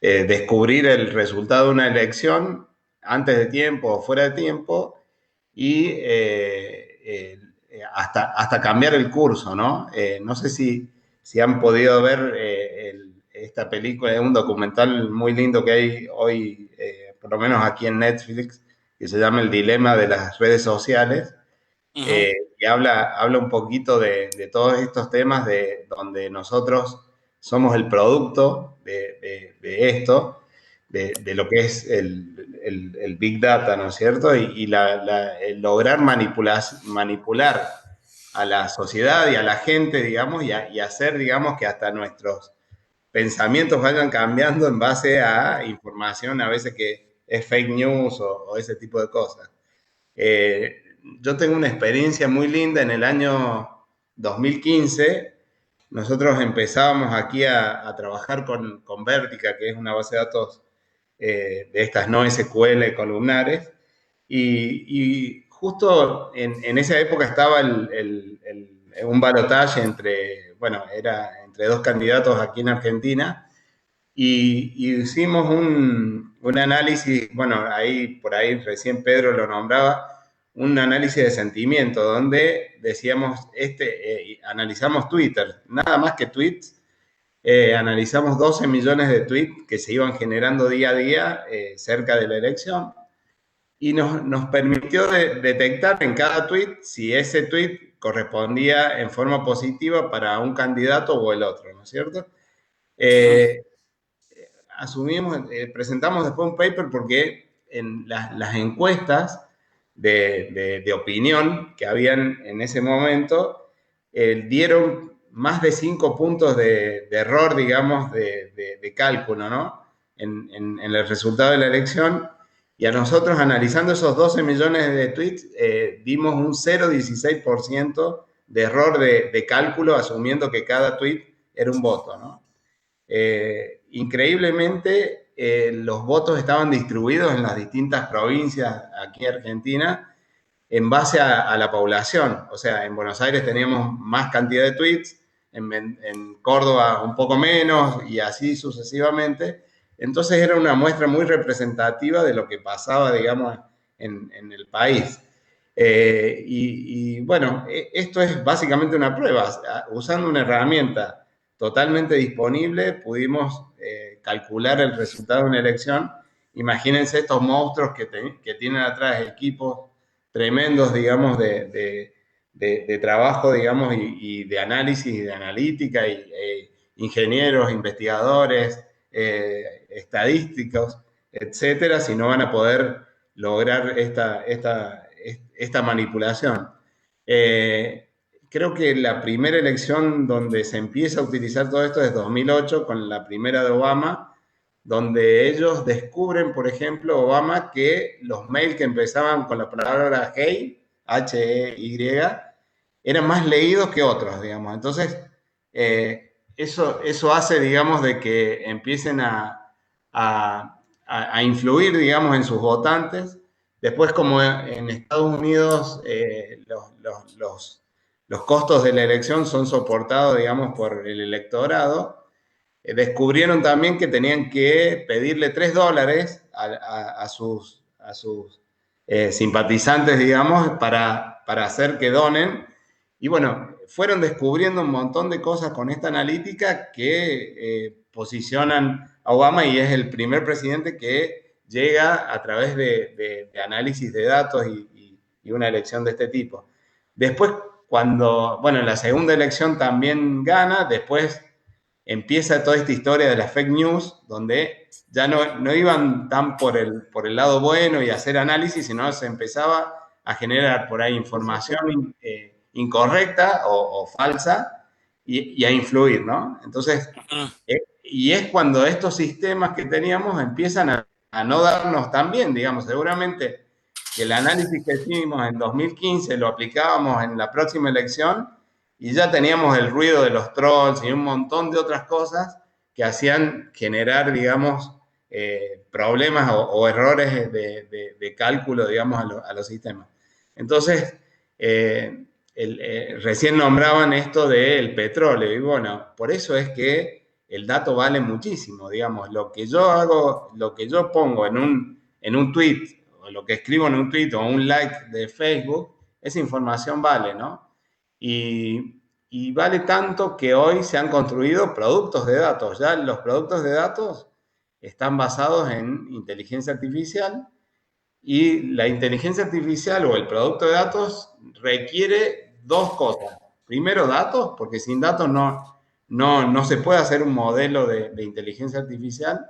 descubrir el resultado de una elección antes de tiempo o fuera de tiempo y hasta cambiar el curso, ¿no? No sé si han podido ver esta película, es un documental muy lindo que hay hoy, por lo menos aquí en Netflix, que se llama El dilema de las redes sociales, y habla un poquito de todos estos temas donde nosotros somos el producto de esto, de lo que es el Big Data, ¿no es cierto? Y el lograr manipular a la sociedad y a la gente, digamos, y hacer, digamos, que hasta nuestros pensamientos vayan cambiando en base a información a veces que es fake news o ese tipo de cosas. Yo tengo una experiencia muy linda en el año 2015. Nosotros empezábamos aquí a trabajar con Vertica, que es una base de datos de estas no SQL columnares, y justo en esa época estaba un balotaje era entre dos candidatos aquí en Argentina, y hicimos un análisis, bueno, por ahí recién Pedro lo nombraba, un análisis de sentimiento, donde decíamos, analizamos Twitter, nada más que tweets, analizamos 12 millones de tweets que se iban generando día a día cerca de la elección, y nos permitió detectar en cada tweet si ese tweet correspondía en forma positiva para un candidato o el otro, ¿no es cierto? Presentamos después un paper porque en las encuestas de opinión que habían en ese momento dieron más de 5 puntos de error, digamos, de cálculo, ¿no? En el resultado de la elección. Y a nosotros, analizando esos 12 millones de tweets, dimos un 0,16% de error de cálculo, asumiendo que cada tweet era un voto, ¿no? Increíblemente, los votos estaban distribuidos en las distintas provincias aquí en Argentina en base a la población. O sea, en Buenos Aires teníamos más cantidad de tweets, en Córdoba un poco menos y así sucesivamente. Entonces era una muestra muy representativa de lo que pasaba, digamos, en el país. Bueno, esto es básicamente una prueba. Usando una herramienta totalmente disponible, pudimos calcular el resultado de una elección imagínense estos monstruos que tienen atrás equipos tremendos, digamos, de trabajo, digamos, y de análisis y de analítica, ingenieros, investigadores, estadísticos, etcétera, si no van a poder lograr esta manipulación. Creo que la primera elección donde se empieza a utilizar todo esto es 2008, con la primera de Obama, donde ellos descubren, por ejemplo, Obama, que los mails que empezaban con la palabra hey, H-E-Y, eran más leídos que otros, digamos. Entonces, eso hace, digamos, de que empiecen a influir, digamos, en sus votantes. Después, como en Estados Unidos, los costos de la elección son soportados, digamos, por el electorado, descubrieron también que tenían que pedirle $3 a sus simpatizantes, digamos, para hacer que donen. Y bueno, fueron descubriendo un montón de cosas con esta analítica que posicionan a Obama, y es el primer presidente que llega a través de análisis de datos y una elección de este tipo. Después, cuando, bueno, en la segunda elección también gana, después empieza toda esta historia de las fake news, donde ya no iban tan por el lado bueno y hacer análisis, sino se empezaba a generar por ahí información incorrecta o falsa y a influir, ¿no? Entonces, y es cuando estos sistemas que teníamos empiezan a no darnos tan bien, digamos, seguramente que el análisis que hicimos en 2015 lo aplicábamos en la próxima elección y ya teníamos el ruido de los trolls y un montón de otras cosas que hacían generar, digamos, problemas o errores de cálculo, digamos, a los sistemas. Entonces, recién nombraban esto del petróleo, y bueno, por eso es que el dato vale muchísimo, digamos. Lo que yo hago, lo que yo pongo en un tweet, o lo que escribo en un tweet o un like de Facebook, esa información vale, ¿no? Y vale tanto que hoy se han construido productos de datos. Ya los productos de datos están basados en inteligencia artificial, y la inteligencia artificial o el producto de datos requiere dos cosas. Primero, datos, porque sin datos no se puede hacer un modelo de inteligencia artificial.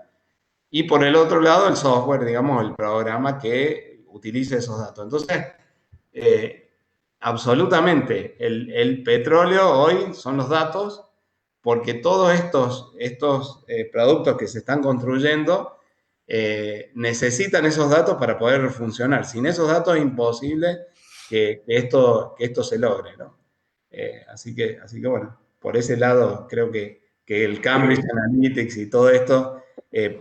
Y por el otro lado, el software, digamos, el programa que utilice esos datos. Entonces, absolutamente, el petróleo hoy son los datos, porque todos estos productos que se están construyendo necesitan esos datos para poder funcionar. Sin esos datos es imposible que esto se logre, ¿no? Así que bueno, por ese lado creo que el Cambridge Analytics y todo esto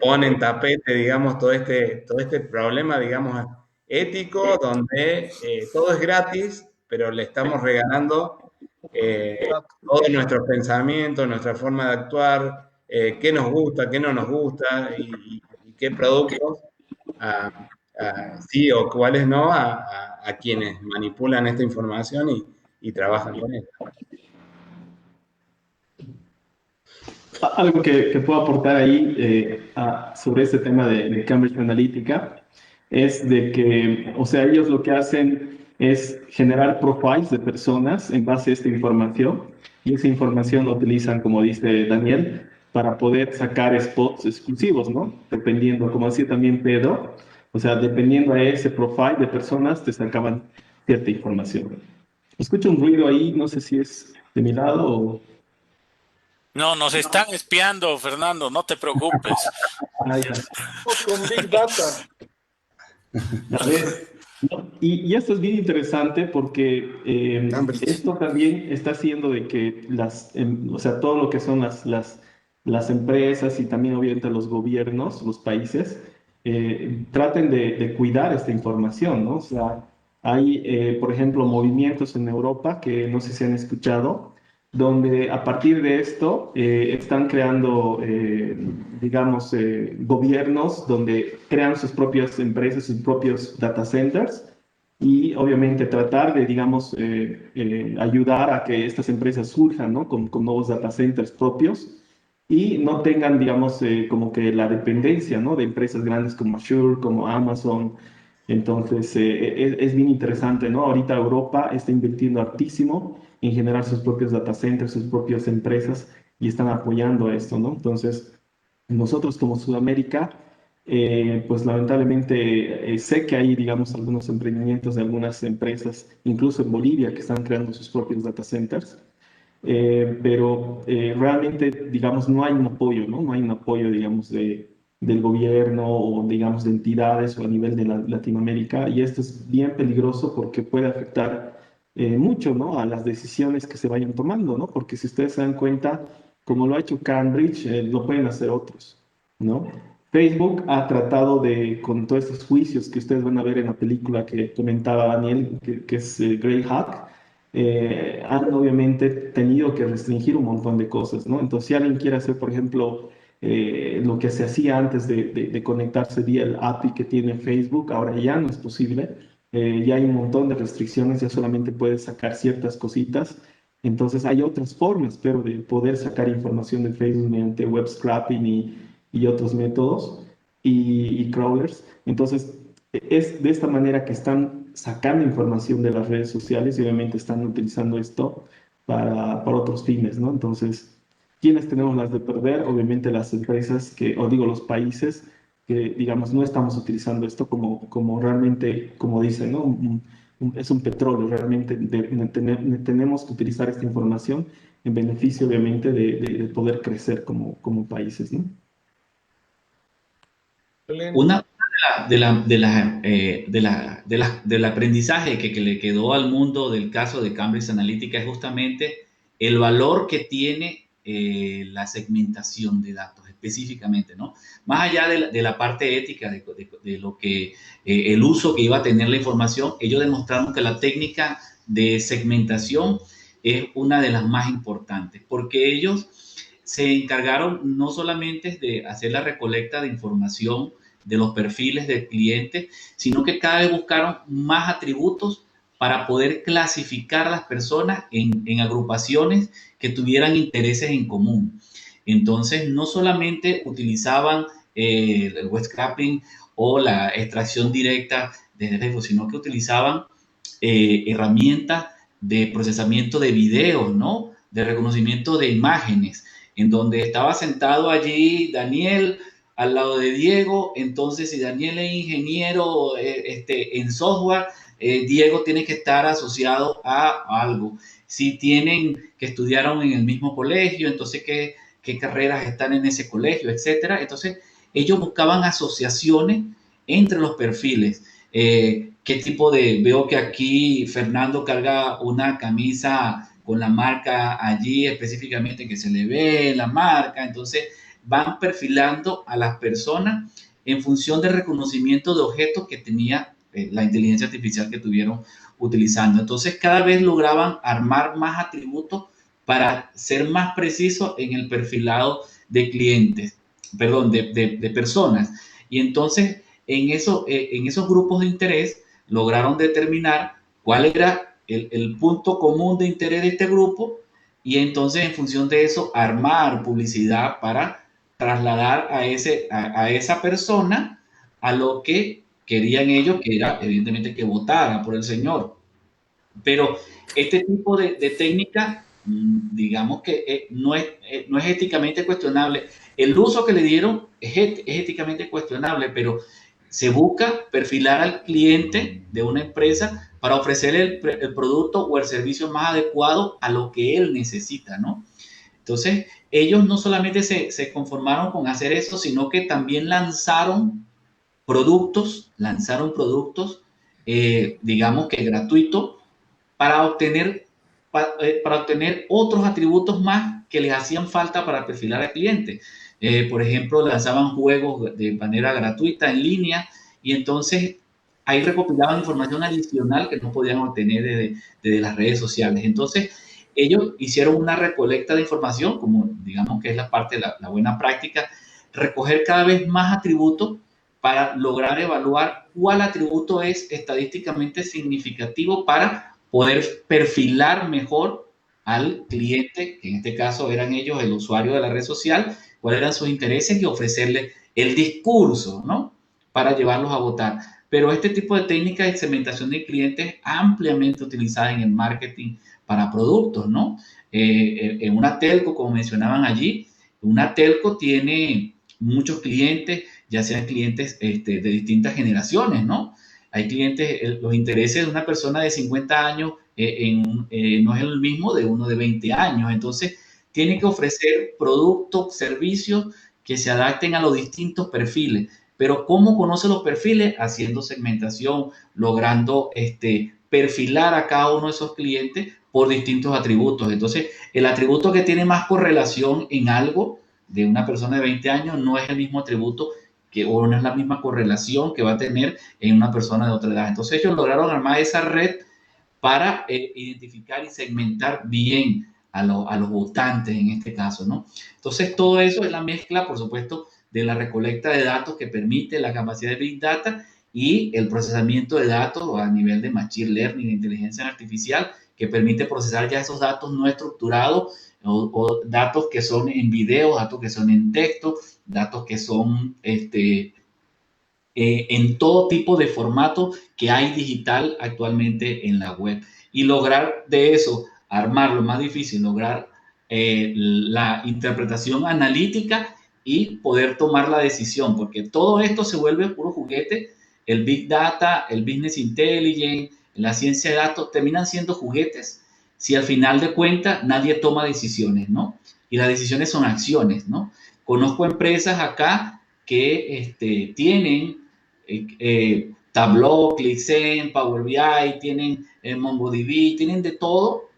pone en tapete, digamos, todo este problema, digamos, ético, donde todo es gratis, pero le estamos regalando todos nuestros pensamientos, nuestra forma de actuar, qué nos gusta, qué no nos gusta, y qué productos sí o cuáles no a quienes manipulan esta información y trabajan con ella. Algo que puedo aportar ahí sobre este tema de Cambridge Analytica es de que, o sea, ellos lo que hacen es generar profiles de personas en base a esta información, y esa información la utilizan, como dice Daniel, para poder sacar spots exclusivos, ¿no? Dependiendo, como decía también Pedro, o sea, dependiendo a ese profile de personas, te sacaban cierta información. Escucho un ruido ahí, no sé si es de mi lado o... No, nos están espiando, Fernando, no te preocupes. Con Big Data. A ver, y esto es bien interesante porque esto también está haciendo de que o sea, todo lo que son las empresas y también obviamente los gobiernos, los países, traten de cuidar esta información, ¿no? O sea, hay, por ejemplo, movimientos en Europa que no sé si han escuchado, donde a partir de esto están creando, digamos, gobiernos donde crean sus propias empresas, sus propios data centers, y obviamente tratar de, digamos, ayudar a que estas empresas surjan, ¿no? Con nuevos data centers propios. y no tengan, digamos, como que la dependencia, ¿no? De empresas grandes como Azure, como Amazon. Entonces, es bien interesante, ¿no? Ahorita Europa está invirtiendo hartísimo en generar sus propios data centers, sus propias empresas, y están apoyando esto, ¿no? Entonces, nosotros como Sudamérica, pues lamentablemente sé que hay, digamos, algunos emprendimientos de algunas empresas, incluso en Bolivia, que están creando sus propios data centers, pero realmente, digamos, no hay un apoyo, ¿no? No hay un apoyo, digamos, del gobierno o, digamos, de entidades o a nivel de Latinoamérica, y esto es bien peligroso porque puede afectar mucho, ¿no? A las decisiones que se vayan tomando, ¿no? Porque si ustedes se dan cuenta, como lo ha hecho Cambridge, lo pueden hacer otros, ¿no? Facebook ha tratado de, con todos estos juicios que ustedes van a ver en la película que comentaba Daniel, que es Greyhawk, han obviamente tenido que restringir un montón de cosas, ¿no? Entonces, si alguien quiere hacer, por ejemplo, lo que se hacía antes de conectarse vía el API que tiene Facebook, ahora ya no es posible. Ya hay un montón de restricciones, ya solamente puedes sacar ciertas cositas. Entonces, hay otras formas, pero de poder sacar información de Facebook mediante web scraping y otros métodos y crawlers. Entonces, es de esta manera que están sacando información de las redes sociales y obviamente están utilizando esto para otros fines, ¿no? Entonces, ¿quiénes tenemos las de perder? Obviamente las empresas que, o digo los países que, digamos, no estamos utilizando esto como realmente, como dicen, ¿no? Es un petróleo, realmente tenemos que utilizar esta información en beneficio, obviamente, de poder crecer como países, ¿no? Excelente. Una del aprendizaje que le quedó al mundo del caso de Cambridge Analytica es justamente el valor que tiene la segmentación de datos específicamente, ¿no? Más allá de la parte ética, de lo que el uso que iba a tener la información, ellos demostraron que la técnica de segmentación es una de las más importantes, porque ellos se encargaron no solamente de hacer la recolecta de información de los perfiles de clientes, sino que cada vez buscaron más atributos para poder clasificar a las personas en agrupaciones que tuvieran intereses en común. Entonces, no solamente utilizaban el web scraping o la extracción directa desde Facebook, sino que utilizaban herramientas de procesamiento de videos, ¿no? De reconocimiento de imágenes, en donde estaba sentado allí Daniel al lado de Diego. Entonces, si Daniel es ingeniero en software, Diego tiene que estar asociado a algo. Si tienen que estudiaron en el mismo colegio, entonces qué carreras están en ese colegio, etcétera. Entonces, ellos buscaban asociaciones entre los perfiles. ¿Qué tipo de...? Veo que aquí Fernando carga una camisa con la marca allí específicamente que se le ve la marca. Entonces, van perfilando a las personas en función del reconocimiento de objetos que tenía la inteligencia artificial que tuvieron utilizando. Entonces, cada vez lograban armar más atributos para ser más precisos en el perfilado de clientes, perdón, de personas. Y entonces, en esos grupos de interés, lograron determinar cuál era el punto común de interés de este grupo, y entonces, en función de eso, armar publicidad para trasladar a esa persona a lo que querían ellos, que era evidentemente que votara por el señor. Pero este tipo de técnica, digamos que no es éticamente cuestionable. El uso que le dieron es éticamente cuestionable, pero se busca perfilar al cliente de una empresa para ofrecer el producto o el servicio más adecuado a lo que él necesita, ¿no? Entonces, ellos no solamente se conformaron con hacer eso, sino que también lanzaron productos, digamos que gratuitos, para obtener otros atributos más que les hacían falta para perfilar al cliente. Por ejemplo, lanzaban juegos de manera gratuita en línea, y entonces ahí recopilaban información adicional que no podían obtener desde las redes sociales. Entonces, ellos hicieron una recolecta de información, como digamos que es la parte de la buena práctica, recoger cada vez más atributos para lograr evaluar cuál atributo es estadísticamente significativo para poder perfilar mejor al cliente, que en este caso eran ellos, el usuario de la red social, cuáles eran sus intereses y ofrecerle el discurso, ¿no? Para llevarlos a votar. Pero este tipo de técnicas de segmentación de clientes ampliamente utilizada en el marketing para productos, ¿no? En una telco, como mencionaban allí, una telco tiene muchos clientes, ya sean clientes de distintas generaciones, ¿no? Hay clientes, los intereses de una persona de 50 años no es el mismo de uno de 20 años. Entonces, tiene que ofrecer productos, servicios que se adapten a los distintos perfiles. Pero ¿cómo conoce los perfiles? Haciendo segmentación, logrando perfilar a cada uno de esos clientes por distintos atributos. Entonces, el atributo que tiene más correlación en algo de una persona de 20 años no es el mismo atributo o no es la misma correlación que va a tener en una persona de otra edad. Entonces, ellos lograron armar esa red para identificar y segmentar bien a los votantes en este caso, ¿no? Entonces, todo eso es la mezcla, por supuesto, de la recolecta de datos que permite la capacidad de Big Data y el procesamiento de datos a nivel de Machine Learning, de inteligencia artificial, que permite procesar ya esos datos no estructurados o datos que son en video, datos que son en texto, datos que son en todo tipo de formato que hay digital actualmente en la web. Y lograr de eso, armar lo más difícil, lograr la interpretación analítica y poder tomar la decisión, porque todo esto se vuelve puro juguete. El Big Data, el Business Intelligence, la ciencia de datos terminan siendo juguetes si al final de cuentas nadie toma decisiones, ¿no? Y las decisiones son acciones, ¿no? Conozco empresas acá que tienen Tableau, ClickSense, Power BI, tienen MongoDB, tienen de todo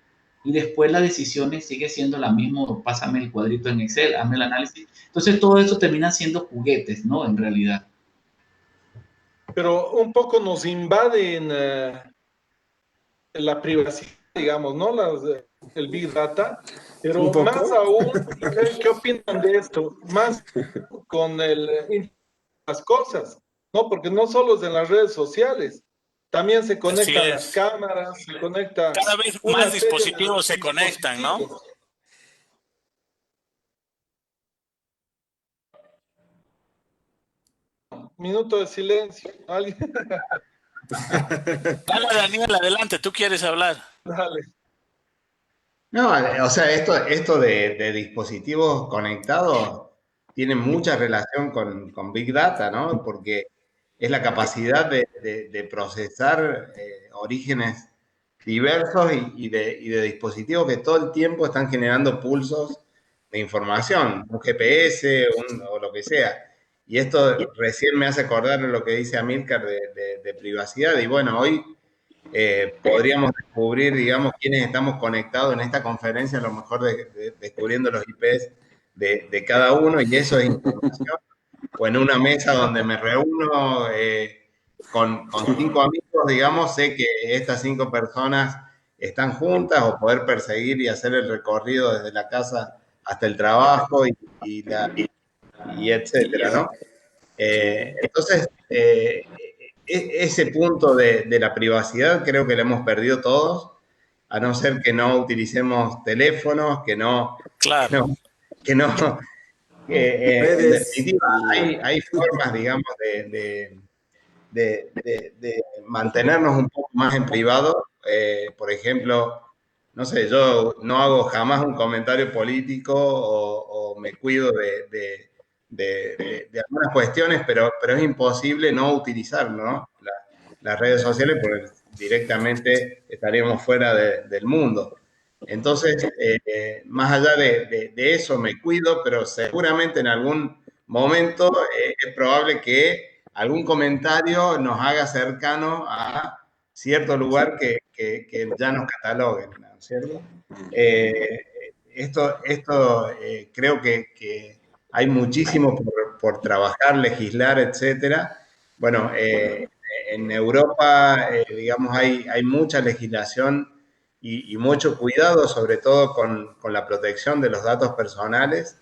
y después las decisiones sigue siendo la misma, pásame el cuadrito en Excel, hazme el análisis. Entonces todo eso termina siendo juguetes, ¿no? En realidad. Pero un poco nos invaden la privacidad, digamos, ¿no? El Big Data. Pero más aún, ¿qué opinan de esto? Más con las cosas, ¿no? Porque no solo es en las redes sociales, también se conectan las cámaras, se conecta... Cada vez más dispositivos se conectan, ¿no? Minuto de silencio. ¿Alguien? Dale, Daniel, adelante, tú quieres hablar. Dale. No, o sea, esto de dispositivos conectados tiene mucha relación con Big Data, ¿no? Porque es la capacidad de procesar orígenes diversos y de dispositivos que todo el tiempo están generando pulsos de información, un GPS o lo que sea. Y esto recién me hace acordar lo que dice Amílcar de privacidad. Y bueno, hoy podríamos descubrir, digamos, quiénes estamos conectados en esta conferencia, a lo mejor descubriendo los IPs de cada uno, y eso es información. O en una mesa donde me reúno con 5 amigos, digamos, sé que estas 5 personas están juntas, o poder perseguir y hacer el recorrido desde la casa hasta el trabajo y etcétera, ¿no? Entonces, ese punto de la privacidad creo que lo hemos perdido todos, a no ser que no utilicemos teléfonos, Claro. En definitiva, hay formas, digamos, de mantenernos un poco más en privado. Por ejemplo, no sé, yo no hago jamás un comentario político o me cuido de algunas cuestiones, pero es imposible no utilizarlo, ¿no? Las redes sociales, porque directamente estaríamos fuera del mundo. Entonces, más allá de eso me cuido, pero seguramente en algún momento es probable que algún comentario nos haga cercano a cierto lugar que ya nos cataloguen, ¿no es cierto? Esto creo que hay muchísimo por trabajar, legislar, etcétera. Bueno, en Europa, digamos, hay mucha legislación y mucho cuidado, sobre todo con la protección de los datos personales.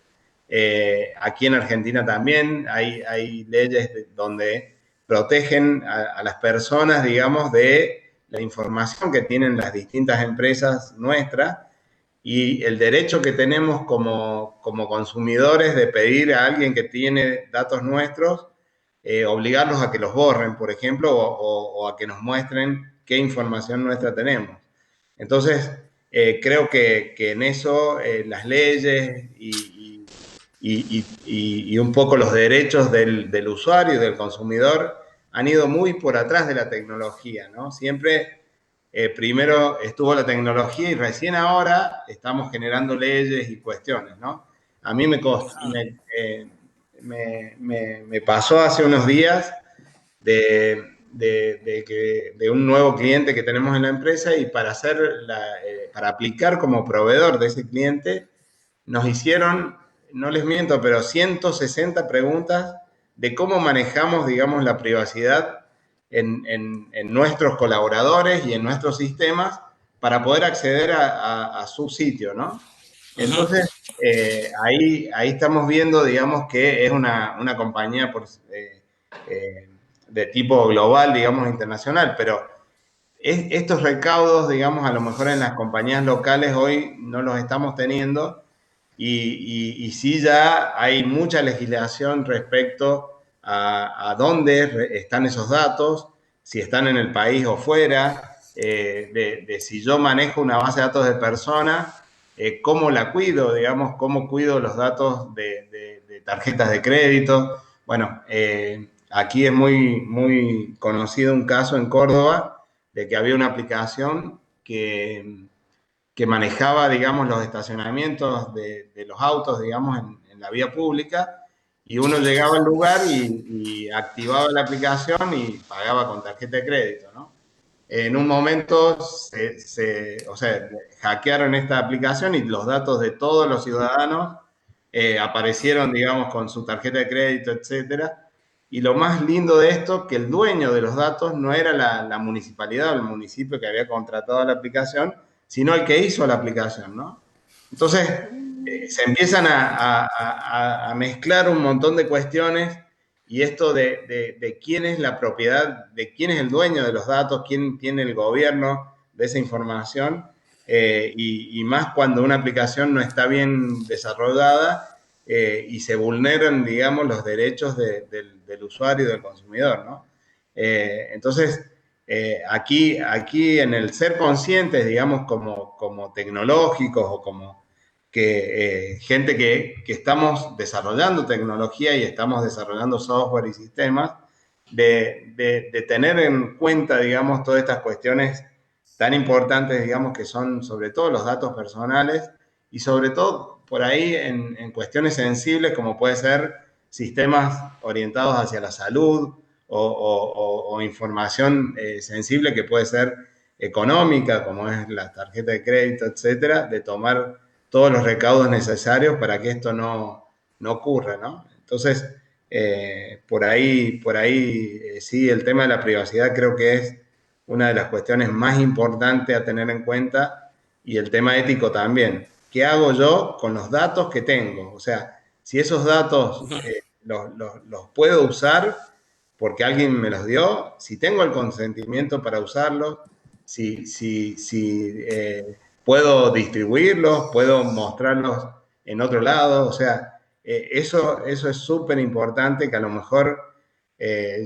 Aquí en Argentina también hay leyes donde protegen a las personas, digamos, de la información que tienen las distintas empresas nuestras, y el derecho que tenemos como consumidores de pedir a alguien que tiene datos nuestros, obligarlos a que los borren, por ejemplo, o a que nos muestren qué información nuestra tenemos. Entonces, creo que en eso las leyes y un poco los derechos del usuario y del consumidor han ido muy por atrás de la tecnología, ¿no? Siempre primero estuvo la tecnología y recién ahora estamos generando leyes y cuestiones, ¿no? A mí me pasó hace unos días de un nuevo cliente que tenemos en la empresa y para aplicar como proveedor de ese cliente nos hicieron, no les miento, pero 160 preguntas de cómo manejamos, digamos, la privacidad en nuestros colaboradores y en nuestros sistemas para poder acceder a su sitio, ¿no? Entonces, ahí estamos viendo, digamos, que es una compañía de tipo global, digamos, internacional, pero estos recaudos, digamos, a lo mejor en las compañías locales hoy no los estamos teniendo y sí ya hay mucha legislación respecto a dónde están esos datos, si están en el país o fuera, de si yo manejo una base de datos de persona, cómo la cuido, digamos, cómo cuido los datos de tarjetas de crédito. Bueno, aquí es muy conocido un caso en Córdoba de que había una aplicación que manejaba, digamos, los estacionamientos de los autos, digamos, en la vía pública, y uno llegaba al lugar y activaba la aplicación y pagaba con tarjeta de crédito, ¿no? En un momento hackearon esta aplicación y los datos de todos los ciudadanos aparecieron, digamos, con su tarjeta de crédito, etcétera. Y lo más lindo de esto, que el dueño de los datos no era la municipalidad o el municipio que había contratado la aplicación, sino el que hizo la aplicación, ¿no? Entonces, se empiezan a mezclar un montón de cuestiones y esto de quién es la propiedad, de quién es el dueño de los datos, quién tiene el gobierno de esa información, y más cuando una aplicación no está bien desarrollada y se vulneran, digamos, los derechos del usuario y del consumidor, ¿no? Entonces, aquí en el ser conscientes, digamos, como tecnológicos o como gente que estamos desarrollando tecnología y estamos desarrollando software y sistemas, de tener en cuenta, digamos, todas estas cuestiones tan importantes, digamos, que son sobre todo los datos personales y sobre todo por ahí en cuestiones sensibles como puede ser sistemas orientados hacia la salud o información sensible que puede ser económica, como es la tarjeta de crédito, etcétera, de tomar todos los recaudos necesarios para que esto no ocurra, ¿no? Entonces, por ahí sí, el tema de la privacidad creo que es una de las cuestiones más importantes a tener en cuenta y el tema ético también. ¿Qué hago yo con los datos que tengo? O sea, si esos datos los puedo usar porque alguien me los dio, si tengo el consentimiento para usarlos, si puedo distribuirlos, puedo mostrarlos en otro lado, o sea, eso es súper importante que a lo mejor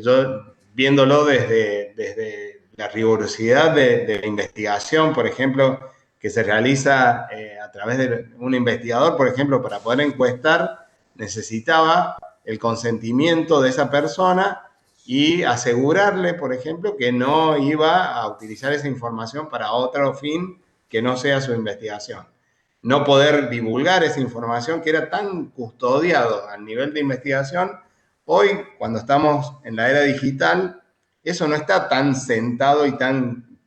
yo viéndolo desde la rigurosidad de la investigación, por ejemplo, que se realiza a través de un investigador, por ejemplo, para poder encuestar, necesitaba el consentimiento de esa persona y asegurarle, por ejemplo, que no iba a utilizar esa información para otro fin que no sea su investigación. No poder divulgar esa información que era tan custodiado al nivel de investigación, hoy, cuando estamos en la era digital, eso no está tan sentado y tan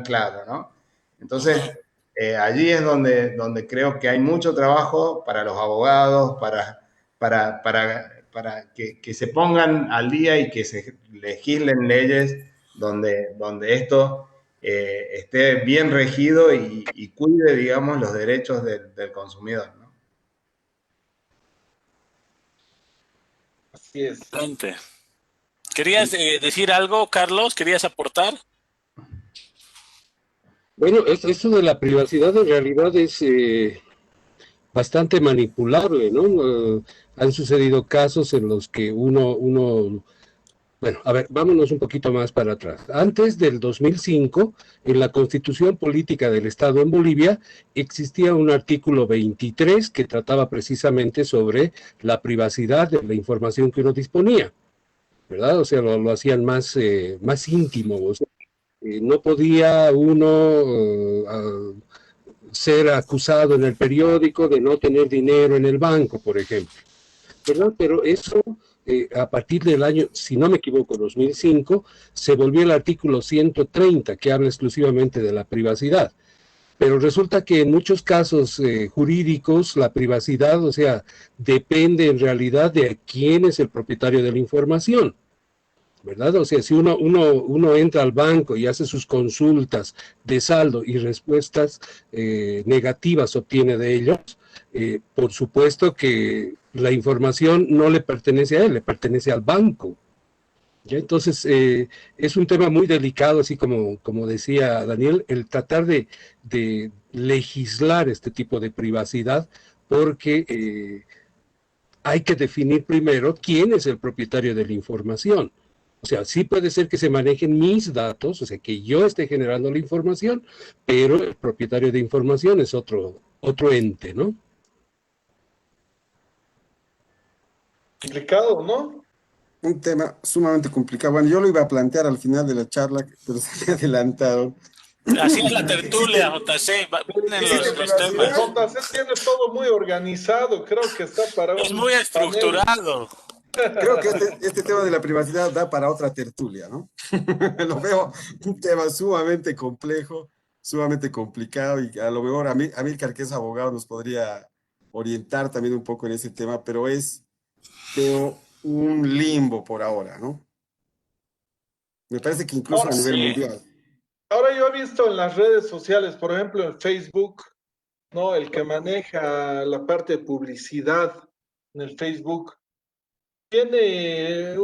claro, ¿no? Entonces, allí es donde creo que hay mucho trabajo para los abogados, para que se pongan al día y que se legislen leyes donde esto esté bien regido y cuide, digamos, los derechos del consumidor, ¿no? Así es. Excelente. ¿Querías decir algo, Carlos? ¿Querías aportar? Bueno, eso de la privacidad en realidad es bastante manipulable, ¿no? Han sucedido casos en los que bueno, a ver, vámonos un poquito más para atrás. Antes del 2005, en la Constitución Política del Estado en Bolivia, existía un artículo 23 que trataba precisamente sobre la privacidad de la información que uno disponía, ¿verdad? O sea, lo hacían más íntimo. O sea, no podía uno ser acusado en el periódico de no tener dinero en el banco, por ejemplo, ¿verdad? Pero eso, a partir del año, si no me equivoco, 2005, se volvió el artículo 130, que habla exclusivamente de la privacidad. Pero resulta que en muchos casos jurídicos la privacidad, o sea, depende en realidad de quién es el propietario de la información, ¿verdad? O sea, si uno entra al banco y hace sus consultas de saldo y respuestas negativas obtiene de ellos, por supuesto que la información no le pertenece a él, le pertenece al banco. ¿Ya? Entonces, es un tema muy delicado, así como decía Daniel, el tratar de legislar este tipo de privacidad, porque hay que definir primero quién es el propietario de la información. O sea, sí puede ser que se manejen mis datos, o sea, que yo esté generando la información, pero el propietario de información es otro ente, ¿no? Complicado, ¿no? Un tema sumamente complicado. Bueno, yo lo iba a plantear al final de la charla, pero se me adelantaron. Así es la tertulia, Existe, JC, vienen existe los temas. JC tiene todo muy organizado, creo que está para Es un muy panel. estructurado. Creo que este tema de la privacidad da para otra tertulia, ¿no? Lo veo un tema sumamente complejo, sumamente complicado y a lo mejor Amílcar, que es abogado, nos podría orientar también un poco en ese tema, pero veo un limbo por ahora, ¿no? Me parece que incluso a Ahora, nivel Sí. mundial. ahora yo he visto en las redes sociales, por ejemplo en Facebook, ¿no? El que maneja la parte de publicidad en el Facebook tiene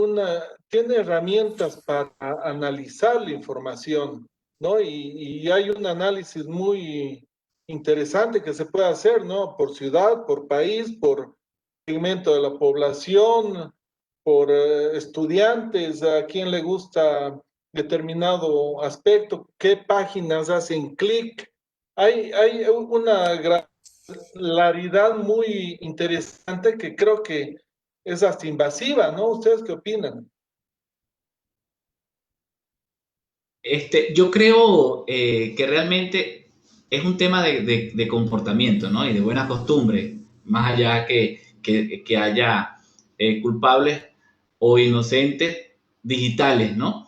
tiene herramientas para analizar la información, ¿no? Y hay un análisis muy interesante que se puede hacer, ¿no? Por ciudad, por país, por segmento de la población, por estudiantes, a quién le gusta determinado aspecto, qué páginas hacen clic. Hay una granularidad muy interesante que creo que es hasta invasiva, ¿no? ¿Ustedes qué opinan? Yo creo que realmente es un tema de comportamiento, ¿no? Y de buena costumbre, más allá que haya culpables o inocentes digitales, ¿no?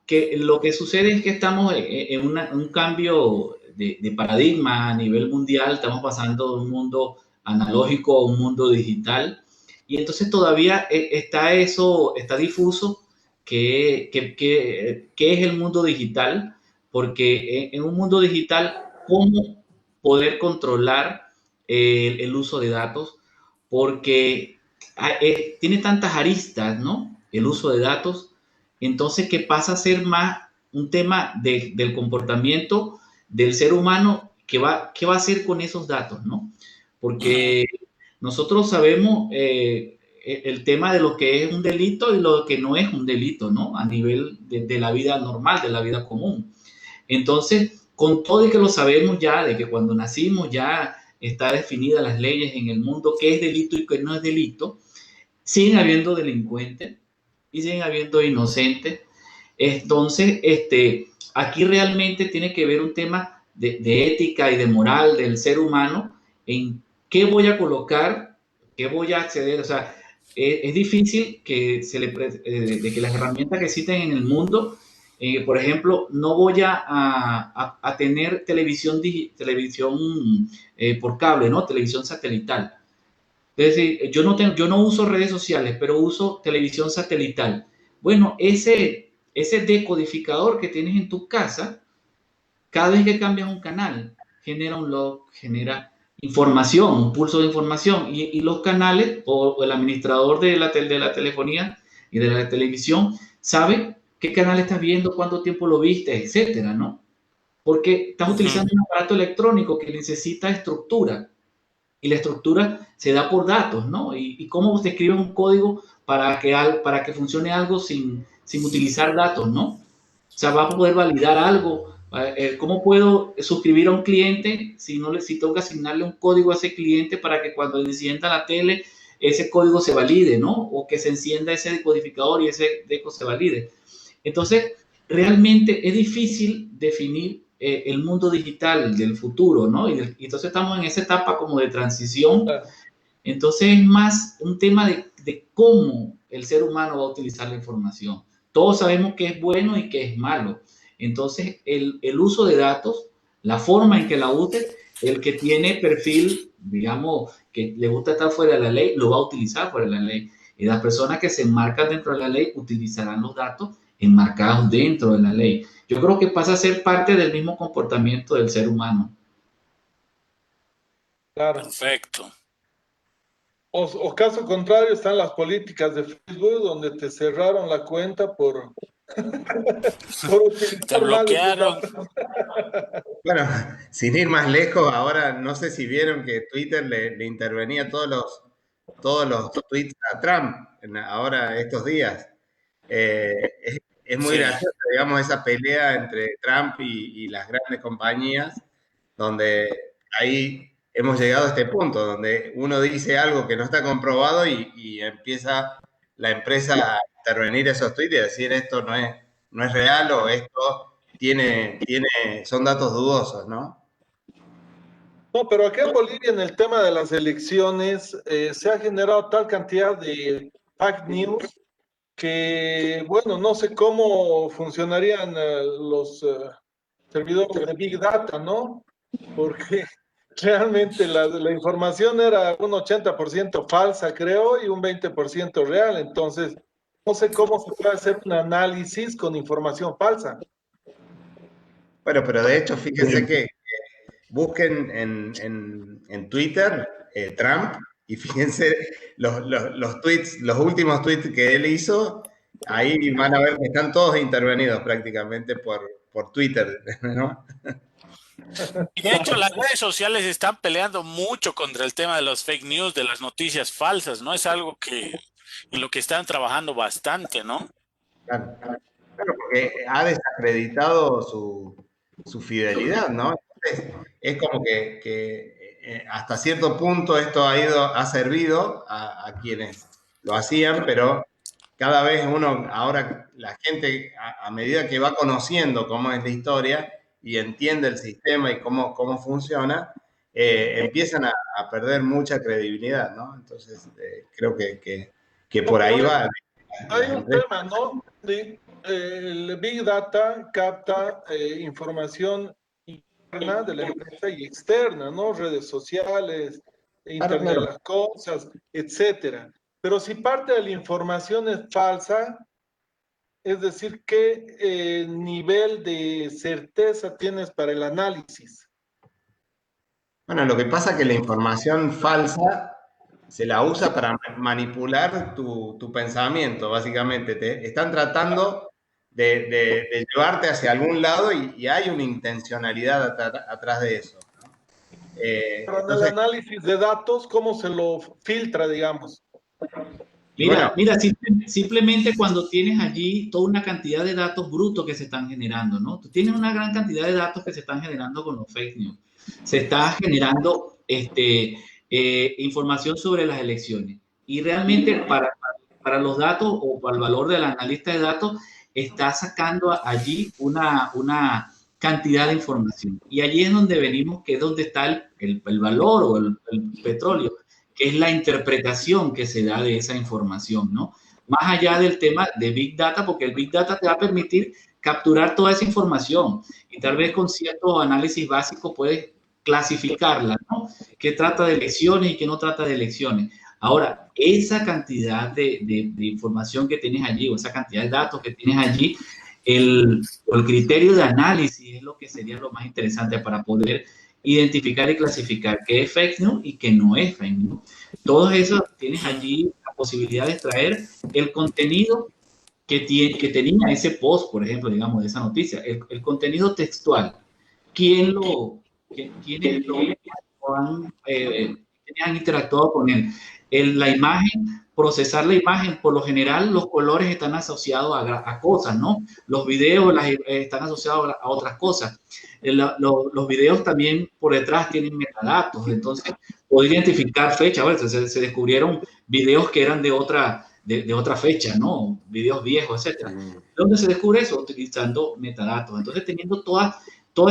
Que lo que sucede es que estamos en un cambio de paradigma a nivel mundial, estamos pasando de un mundo analógico a un mundo digital, y entonces todavía está eso, está difuso qué es el mundo digital, porque en un mundo digital, ¿cómo poder controlar el uso de datos? Porque tiene tantas aristas, ¿no? El uso de datos, entonces que pasa a ser más un tema del comportamiento del ser humano, qué va a hacer con esos datos, ¿no? Porque nosotros sabemos el tema de lo que es un delito y lo que no es un delito, ¿no? A nivel de la vida normal, de la vida común. Entonces, con todo y que lo sabemos ya, de que cuando nacimos ya está definida las leyes en el mundo, qué es delito y qué no es delito, siguen habiendo delincuentes y siguen habiendo inocentes. Entonces, aquí realmente tiene que ver un tema de ética y de moral del ser humano en qué voy a colocar, qué voy a acceder. O sea, es difícil que, de que las herramientas que existen en el mundo, por ejemplo, no voy a tener televisión por cable, ¿no? Televisión satelital. Es decir, yo no uso redes sociales, pero uso televisión satelital. Bueno, ese decodificador que tienes en tu casa, cada vez que cambias un canal, genera un log, genera información, un pulso de información. Y los canales o el administrador de la telefonía y de la televisión sabe qué canal estás viendo, cuánto tiempo lo viste, etcétera, ¿no? porque estás utilizando un aparato electrónico que necesita estructura, y la estructura se da por datos, ¿no? Y cómo se escribe un código para que funcione algo sin utilizar datos, ¿no? O sea, va a poder validar algo. ¿Cómo puedo suscribir a un cliente si tengo que asignarle un código a ese cliente para que cuando encienda la tele ese código se valide, ¿no? O que se encienda ese decodificador y ese deco se valide. Entonces, realmente es difícil definir el mundo digital del futuro, ¿no? Y entonces estamos en esa etapa como de transición. Entonces es más un tema de cómo el ser humano va a utilizar la información. Todos sabemos que es bueno y que es malo. Entonces el uso de datos, la forma en que la use, el que tiene perfil, digamos, que le gusta estar fuera de la ley, lo va a utilizar fuera de la ley. Y las personas que se enmarcan dentro de la ley utilizarán los datos enmarcados dentro de la ley. Yo creo que pasa a ser parte del mismo comportamiento del ser humano. Claro. Perfecto. O caso contrario, están las políticas de Facebook donde te cerraron la cuenta por utilizar Te bloquearon. Bueno, sin ir más lejos, ahora no sé si vieron que Twitter le intervenía todos los tweets a Trump ahora estos días. Es muy gracioso, digamos, esa pelea entre Trump y las grandes compañías, donde ahí hemos llegado a este punto, donde uno dice algo que no está comprobado y empieza la empresa a intervenir esos tweets y decir esto no es real o esto son datos dudosos, ¿no? No, pero acá en Bolivia, en el tema de las elecciones, se ha generado tal cantidad de fake news que, bueno, no sé cómo funcionarían los servidores de Big Data, ¿no? Porque realmente la información era un 80% falsa, creo, y un 20% real. Entonces, no sé cómo se puede hacer un análisis con información falsa. Bueno, pero de hecho, fíjense que busquen en Twitter Trump y fíjense los tweets, los últimos tweets que él hizo, ahí van a ver que están todos intervenidos prácticamente por Twitter, ¿no? Y de hecho, las redes sociales están peleando mucho contra el tema de los fake news, de las noticias falsas, ¿no? Es algo en lo que están trabajando bastante, ¿no? Claro, porque ha desacreditado su fidelidad, ¿no? Entonces, es como que hasta cierto punto esto ha servido a quienes lo hacían, pero cada vez ahora la gente, a medida que va conociendo cómo es la historia y entiende el sistema y cómo funciona, empiezan a perder mucha credibilidad, ¿no? Entonces, creo que por ahí va. Hay un tema, ¿no? El Big Data capta información interna de la empresa y externa, ¿no? Redes sociales, Internet de las cosas, etcétera. Pero si parte de la información es falsa, es decir, ¿qué nivel de certeza tienes para el análisis? Bueno, lo que pasa es que la información falsa se la usa para manipular tu pensamiento, básicamente. Te están tratando de llevarte hacia algún lado y hay una intencionalidad atrás de eso, ¿no? Pero en el análisis de datos, ¿cómo se lo filtra, digamos? Mira, simplemente cuando tienes allí toda una cantidad de datos brutos que se están generando, ¿no? Tú tienes una gran cantidad de datos que se están generando con los fake news. Se está generando información sobre las elecciones. Y realmente para los datos o para el valor del analista de datos, está sacando allí una cantidad de información. Y allí es donde venimos, que es donde está el valor o el petróleo, que es la interpretación que se da de esa información, ¿no? Más allá del tema de Big Data, porque el Big Data te va a permitir capturar toda esa información y tal vez con cierto análisis básico puedes clasificarla, ¿no? ¿Qué trata de elecciones y qué no trata de elecciones? Ahora, esa cantidad de información que tienes allí o esa cantidad de datos que tienes allí, el criterio de análisis es lo que sería lo más interesante para poder identificar y clasificar qué es fake news y qué no es fake news. Todo eso tienes allí la posibilidad de extraer el contenido que tenía ese post, por ejemplo, digamos, de esa noticia, el contenido textual. quiénes han interactuado con él. La imagen, procesar la imagen, por lo general los colores están asociados a cosas, ¿no? Los videos están asociados a otras cosas. Los videos también por detrás tienen metadatos, entonces puedo identificar fechas. Bueno, se descubrieron videos que eran de otra fecha, ¿no? Videos viejos, etcétera. ¿Dónde se descubre eso? Utilizando metadatos. Entonces, teniendo toda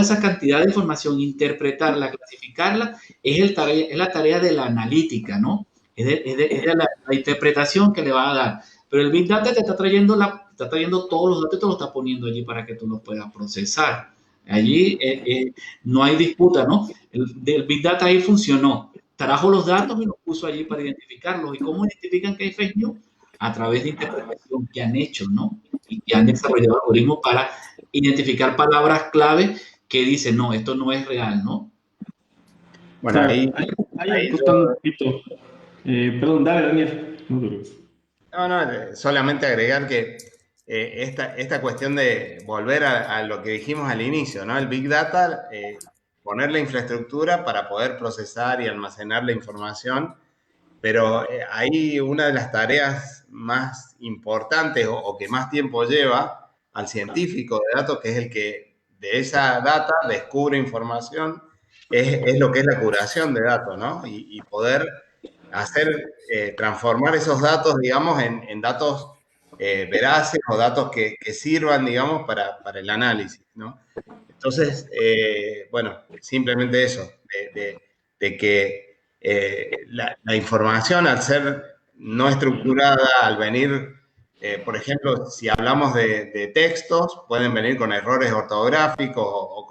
esa cantidad de información, interpretarla, clasificarla, es la tarea de la analítica, ¿no? Es de la interpretación que le va a dar. Pero el Big Data te está trayendo todos los datos y te los está poniendo allí para que tú los puedas procesar. Allí no hay disputa, ¿no? El Big Data ahí funcionó. Trajo los datos y los puso allí para identificarlos. ¿Y cómo identifican que hay fake news? A través de interpretación que han hecho, ¿no? Y que han desarrollado algoritmos para identificar palabras clave que dicen, no, esto no es real, ¿no? Bueno, ahí un poquito. Perdón, dale, Daniel. No, solamente agregar que esta cuestión de volver a lo que dijimos al inicio, ¿no? El Big Data, poner la infraestructura para poder procesar y almacenar la información, pero ahí una de las tareas más importantes o que más tiempo lleva al científico de datos, que es el que de esa data descubre información, es lo que es la curación de datos, ¿no? Y poder transformar esos datos, digamos, en datos veraces o datos que sirvan, digamos, para el análisis, ¿no? Entonces, bueno, simplemente eso, de que la información, al ser no estructurada, al venir, por ejemplo, si hablamos de textos, pueden venir con errores ortográficos o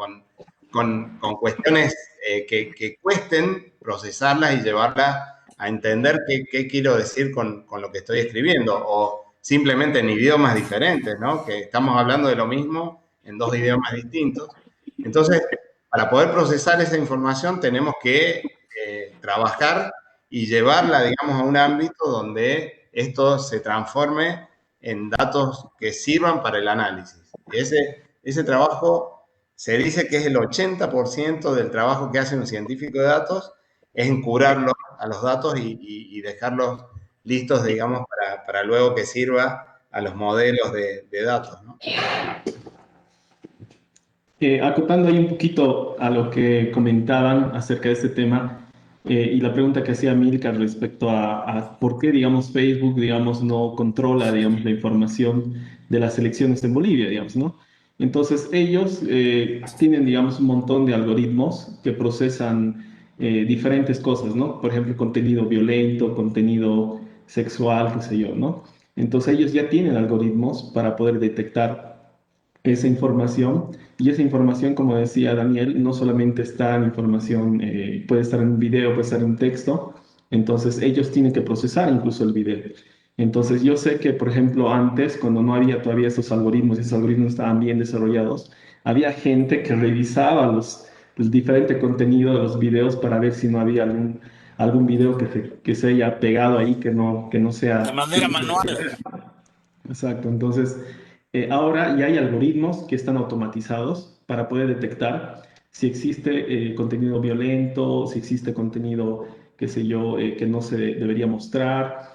con cuestiones que cuesten procesarlas y llevarlas a entender qué quiero decir con lo que estoy escribiendo, o simplemente en idiomas diferentes, ¿no? Que estamos hablando de lo mismo en dos idiomas distintos. Entonces, para poder procesar esa información tenemos que trabajar y llevarla, digamos, a un ámbito donde esto se transforme en datos que sirvan para el análisis. Ese trabajo se dice que es el 80% del trabajo que hace un científico de datos, es encurarlos a los datos y dejarlos listos, digamos, para luego que sirva a los modelos de datos, ¿no? Acotando ahí un poquito a lo que comentaban acerca de este tema y la pregunta que hacía Milka respecto a por qué, digamos, Facebook, digamos, no controla, digamos, la información de las elecciones en Bolivia, digamos, ¿no? Entonces, ellos tienen, digamos, un montón de algoritmos que procesan diferentes cosas, ¿no? Por ejemplo, contenido violento, contenido sexual, qué sé yo, ¿no? Entonces, ellos ya tienen algoritmos para poder detectar esa información. Y esa información, como decía Daniel, no solamente está en información, puede estar en un video, puede estar en un texto. Entonces, ellos tienen que procesar incluso el video. Entonces, yo sé que, por ejemplo, antes, cuando no había todavía esos algoritmos estaban bien desarrollados, había gente que revisaba el diferente contenido de los videos para ver si no había algún video que se haya pegado ahí, que no sea... De manera manual. Exacto, entonces ahora ya hay algoritmos que están automatizados para poder detectar si existe contenido violento, si existe contenido, qué sé yo, que no se debería mostrar.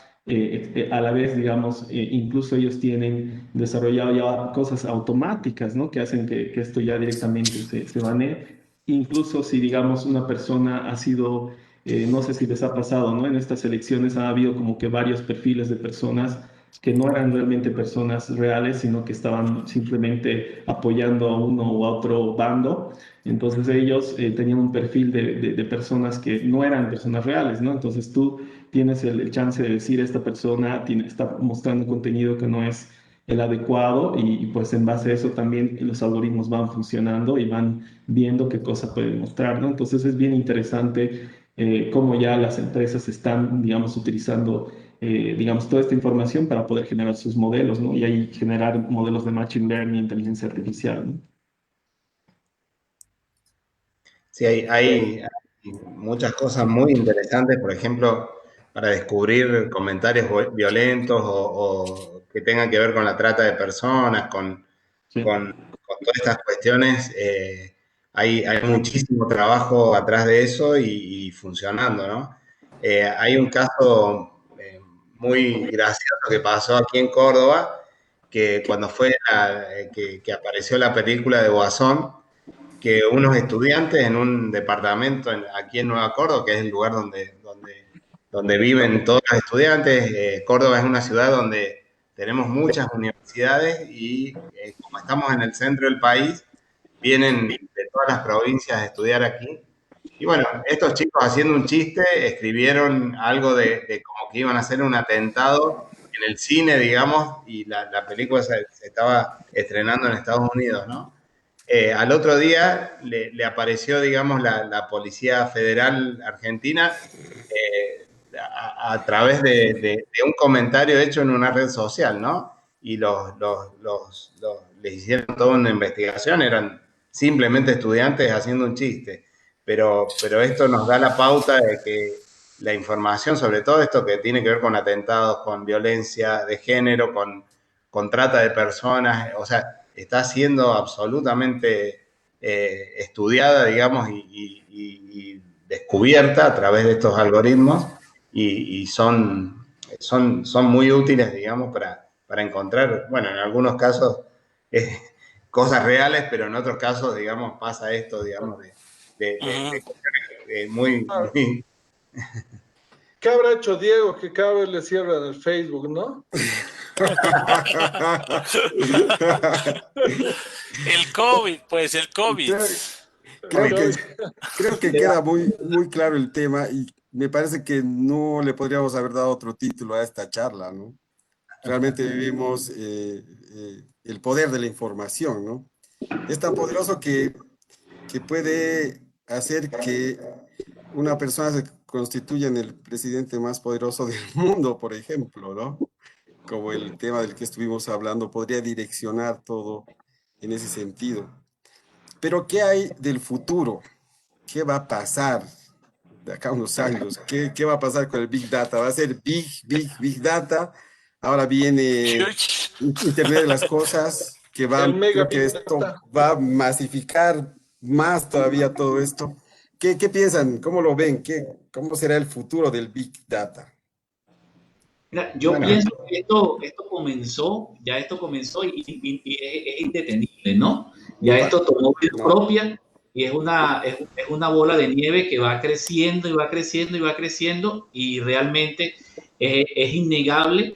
A la vez, digamos, incluso ellos tienen desarrollado ya cosas automáticas, ¿no? Que hacen que esto ya directamente se banee. Incluso si, digamos, una persona ha sido, no sé si les ha pasado, ¿no? En estas elecciones ha habido como que varios perfiles de personas que no eran realmente personas reales, sino que estaban simplemente apoyando a uno u a otro bando. Entonces ellos tenían un perfil de personas que no eran personas reales, ¿no? Entonces tú tienes el chance de decir, esta persona está mostrando contenido que no es el adecuado y pues en base a eso también los algoritmos van funcionando y van viendo qué cosa pueden mostrar, ¿no? Entonces es bien interesante cómo ya las empresas están, digamos, utilizando digamos, toda esta información para poder generar sus modelos, ¿no? Y ahí generar modelos de Machine Learning, inteligencia artificial, ¿no? Sí, hay muchas cosas muy interesantes, por ejemplo, para descubrir comentarios violentos o que tengan que ver con la trata de personas, Sí. con todas estas cuestiones. hay muchísimo trabajo atrás de eso y funcionando, ¿no? Hay un caso muy gracioso que pasó aquí en Córdoba, que cuando fue que apareció la película de Guasón, que unos estudiantes en un departamento aquí en Nueva Córdoba, que es el lugar donde viven todos los estudiantes, Córdoba es una ciudad donde tenemos muchas universidades y como estamos en el centro del país, vienen de todas las provincias a estudiar aquí. Y bueno, estos chicos haciendo un chiste escribieron algo de como que iban a hacer un atentado en el cine, digamos, y la película se estaba estrenando en Estados Unidos, ¿no? Al otro día le apareció, digamos, la Policía Federal Argentina a través de un comentario hecho en una red social, ¿no? Y les hicieron toda una investigación, eran simplemente estudiantes haciendo un chiste. Pero esto nos da la pauta de que la información, sobre todo esto que tiene que ver con atentados, con violencia de género, con trata de personas, o sea, está siendo absolutamente estudiada, digamos, y descubierta a través de estos algoritmos y son muy útiles, digamos, para encontrar, bueno, en algunos casos cosas reales, pero en otros casos, digamos, pasa esto, digamos, muy... ¿Qué habrá hecho Diego que cada vez le cierran el Facebook, no? El COVID, pues el COVID. Creo que queda muy claro el tema y me parece que no le podríamos haber dado otro título a esta charla, ¿no? Realmente vivimos el poder de la información, ¿no? Es tan poderoso que puede hacer que una persona se constituya en el presidente más poderoso del mundo, por ejemplo, ¿no? Como el tema del que estuvimos hablando, podría direccionar todo en ese sentido. Pero ¿qué hay del futuro? ¿Qué va a pasar de acá a unos años? ¿Qué va a pasar con el Big Data? ¿Va a ser Big Data? Ahora viene Internet de las Cosas, que creo que esto va a masificar más todavía todo esto. ¿Qué piensan? ¿Cómo lo ven? ¿Cómo será el futuro del Big Data? Mira, yo pienso que esto comenzó y es indetenible, ¿no? Ya esto tomó vida propia y es una bola de nieve que va creciendo y va creciendo y va creciendo y realmente es innegable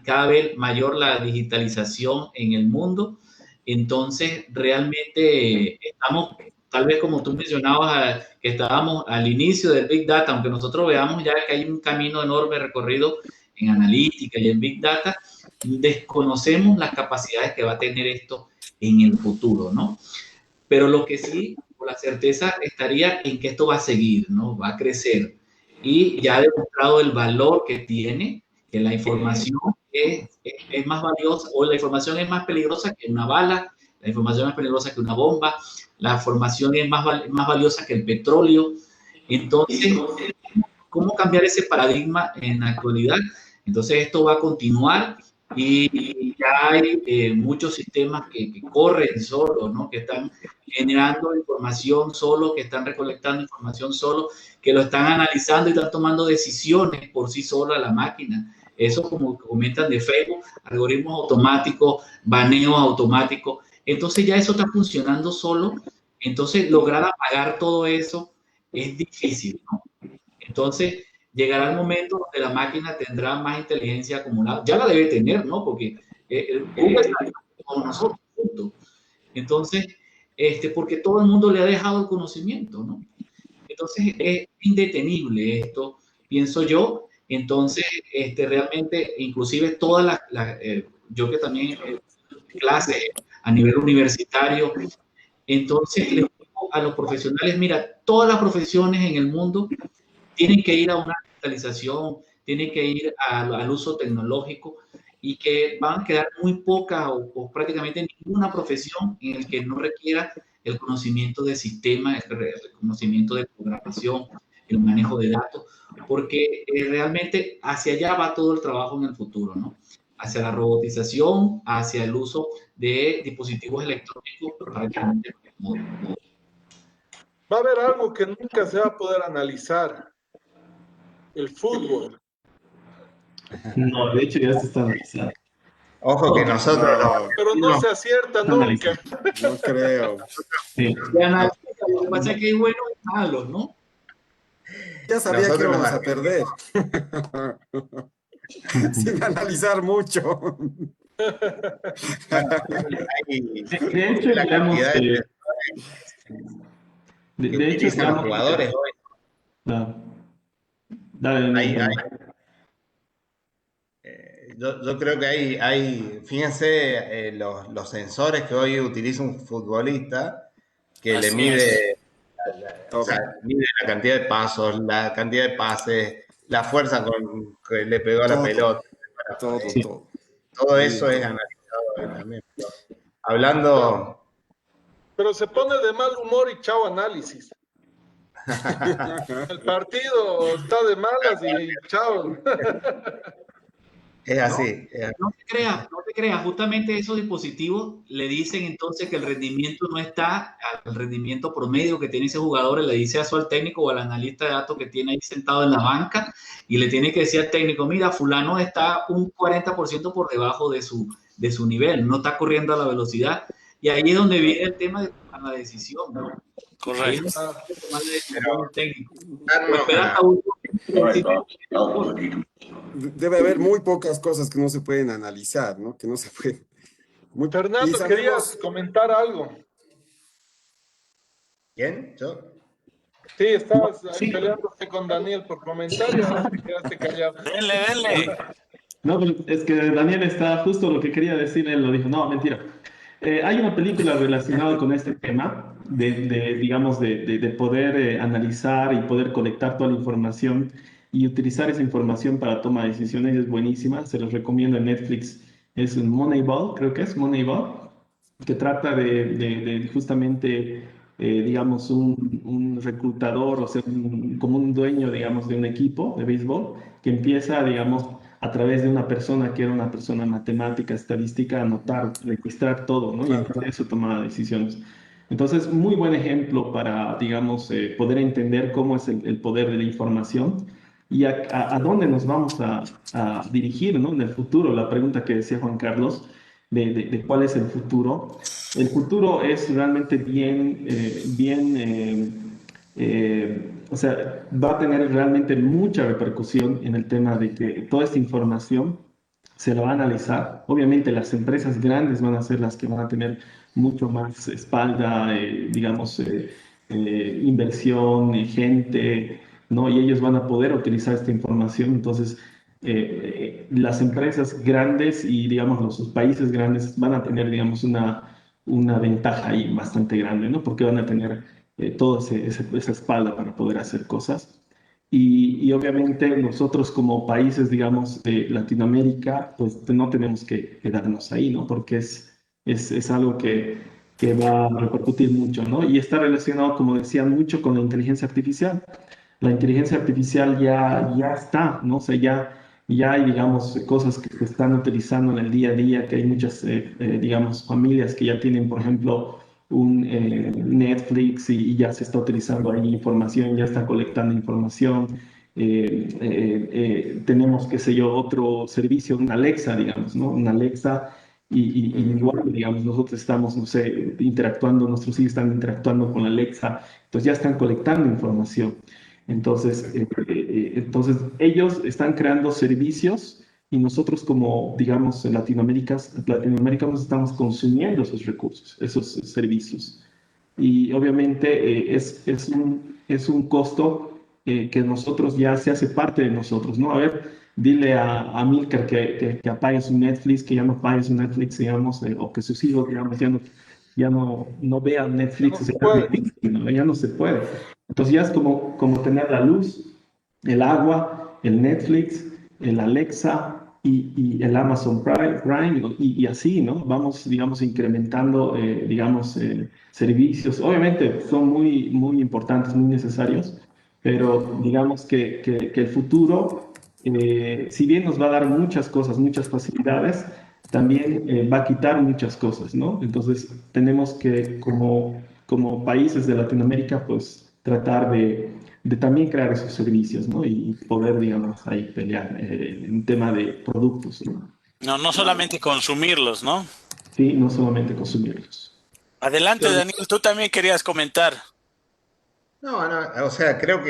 cada vez mayor la digitalización en el mundo. Entonces, realmente estamos, tal vez como tú mencionabas, que estábamos al inicio del Big Data, aunque nosotros veamos ya que hay un camino enorme recorrido en analítica y en Big Data, desconocemos las capacidades que va a tener esto en el futuro, ¿no? Pero lo que sí, con la certeza estaría en que esto va a seguir, ¿no? Va a crecer. Y ya ha demostrado el valor que tiene, que la información es más valiosa, o la información es más peligrosa que una bala, la información es peligrosa que una bomba, la información es más valiosa que el petróleo. Entonces, ¿cómo cambiar ese paradigma en la actualidad? Entonces, esto va a continuar y ya hay muchos sistemas que corren solo, ¿no? Que están generando información solo, que están recolectando información solo, que lo están analizando y están tomando decisiones por sí sola la máquina. Eso, como comentan de Facebook, algoritmos automáticos, baneos automáticos. Entonces ya eso está funcionando solo. Entonces lograr apagar todo eso es difícil, ¿no? Entonces llegará el momento donde la máquina tendrá más inteligencia acumulada. Ya la debe tener, ¿no? Porque Google está con nosotros, punto. Entonces, porque todo el mundo le ha dejado el conocimiento, ¿no? Entonces, es indetenible esto, pienso yo. Entonces, realmente, inclusive todas yo que también clases a nivel universitario, entonces les digo a los profesionales, mira, todas las profesiones en el mundo tienen que ir a una digitalización, tienen que ir al uso tecnológico y que van a quedar muy pocas o prácticamente ninguna profesión en el que no requiera el conocimiento de sistemas, el conocimiento de programación, el manejo de datos, porque realmente hacia allá va todo el trabajo en el futuro, ¿no? Hacia la robotización, hacia el uso de dispositivos electrónicos prácticamente. va a haber algo que nunca se va a poder analizar, el fútbol. No, de hecho ya se está analizando. Ojo que nosotros No, Pero no se acierta nunca. no creo. Sí. Se analiza, lo que pasa es que hay buenos y malos, ¿no? Ya sabía que Nosotros íbamos a perder. Sin analizar mucho. hay De hecho, la digamos, cantidad de de que hecho, utilizan los digamos, jugadores hoy. ah, dale, Hay, Nico. yo creo que fíjense, los sensores que hoy utiliza un futbolista que le Así es. mide, o Todo, sea, mide la cantidad de pasos, la cantidad de pases, la fuerza con que le pegó a la todo, pelota. todo, Sí. todo. Todo Mide eso es todo. analizado hoy también. Pero hablando, Pero se pone de mal humor y chao análisis. El partido está de malas y chao. es así. Es así. No te creas, justamente esos dispositivos le dicen entonces que el rendimiento no está al rendimiento promedio que tiene ese jugador, le dice eso al técnico o al analista de datos que tiene ahí sentado en la banca y le tiene que decir al técnico, mira, fulano está un 40% por debajo de su nivel, no está corriendo a la velocidad. Y ahí es donde viene el tema de tomar la decisión, ¿no? Ahí es Correcto. donde hay que tomar la decisión el técnico. O Carlos, espera hasta último. Debe haber muy pocas cosas que no se pueden analizar, ¿no? Que no se pueden. Y Fernando, querías comentar algo. ¿quién? ¿Yo? Sí, estabas ahí Sí. peleándote con Daniel por comentarios, ahora te quedaste callado. Denle. No, pero es que Daniel está justo lo que quería decir, él lo dijo. No, mentira. Hay una película relacionada con este tema, digamos, de poder analizar y poder colectar toda la información y utilizar esa información para toma de decisiones. Es buenísima, se los recomiendo en Netflix. Es un Moneyball, creo que es Moneyball, que trata de justamente, digamos, un reclutador, o sea, como un dueño, digamos, de un equipo de béisbol, que empieza, digamos, a través de una persona que era una persona matemática, estadística, anotar, registrar todo, ¿no? Y en base a eso tomaba decisiones. Entonces, muy buen ejemplo para, digamos, poder entender cómo es el poder de la información y a dónde nos vamos a dirigir, ¿no? En el futuro, la pregunta que decía Juan Carlos de cuál es el futuro. El futuro es realmente o sea, va a tener realmente mucha repercusión en el tema de que toda esta información se la va a analizar. Obviamente las empresas grandes van a ser las que van a tener mucho más espalda, digamos, inversión, gente, ¿no? Y ellos van a poder utilizar esta información. Entonces, las empresas grandes y, digamos, los países grandes van a tener, digamos, una ventaja ahí bastante grande, ¿no? Porque van a tener toda esa espalda para poder hacer cosas. Y obviamente nosotros como países, digamos, de Latinoamérica, pues no tenemos que quedarnos ahí, ¿no? Porque es algo que va a repercutir mucho, ¿no? Y está relacionado, como decía, mucho con la inteligencia artificial. La inteligencia artificial ya está, ¿no? O sea, ya hay, digamos, cosas que se están utilizando en el día a día, que hay muchas, digamos, familias que ya tienen, por ejemplo, un Netflix y ya se está utilizando ahí información, ya está colectando información. Tenemos, qué sé yo, otro servicio, una Alexa, digamos, ¿no? Una Alexa y igual, digamos, nosotros estamos, no sé, interactuando, nuestros hijos están interactuando con la Alexa, entonces ya están colectando información. Entonces ellos están creando servicios y nosotros como, digamos, en Latinoamérica nos estamos consumiendo esos recursos, esos servicios. Y obviamente es un costo que nosotros ya se hace parte de nosotros, ¿no? A ver, dile a Milcar que apague su Netflix, que ya no pague su Netflix, digamos, o que sus hijos, digamos, no vean Netflix, No o se sea, puede. ¿no? Ya no se puede. Entonces ya es como tener la luz, el agua, el Netflix, el Alexa y el Amazon Prime y así, ¿no? Vamos, digamos, incrementando, digamos, servicios. Obviamente son muy importantes, muy necesarios, pero digamos que el futuro, si bien nos va a dar muchas cosas, muchas facilidades, también va a quitar muchas cosas, ¿no? Entonces tenemos que, como como países de Latinoamérica, pues tratar de también crear esos servicios, ¿no? Y poder, digamos, ahí pelear en tema de productos, ¿no? No, no solamente consumirlos, ¿no? Sí, no solamente consumirlos. Adelante, Daniel, tú también querías comentar. No, no, o sea, creo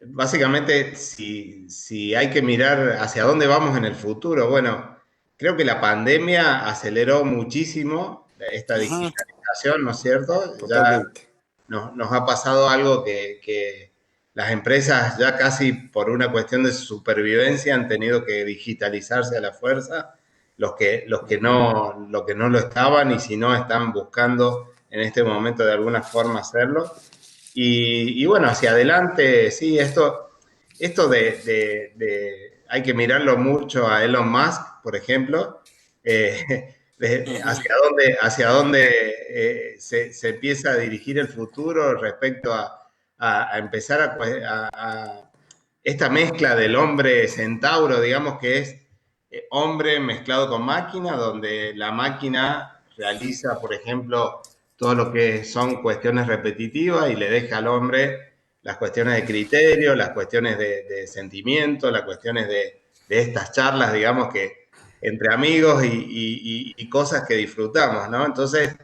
básicamente si hay que mirar hacia dónde vamos en el futuro, bueno, creo que la pandemia aceleró muchísimo esta Ujú. digitalización, ¿no es cierto? Ya Totalmente. nos ha pasado algo que las empresas ya casi por una cuestión de supervivencia han tenido que digitalizarse a la fuerza, los que no lo estaban y si no están buscando en este momento de alguna forma hacerlo. Y bueno, hacia adelante, sí, esto hay que mirarlo mucho a Elon Musk, por ejemplo, Ujú. hacia dónde se empieza a dirigir el futuro respecto a empezar a esta mezcla del hombre centauro, digamos que es hombre mezclado con máquina, donde la máquina realiza, por ejemplo, todo lo que son cuestiones repetitivas y le deja al hombre las cuestiones de criterio, las cuestiones de sentimiento, las cuestiones de estas charlas, digamos que entre amigos y cosas que disfrutamos, ¿no? Entonces,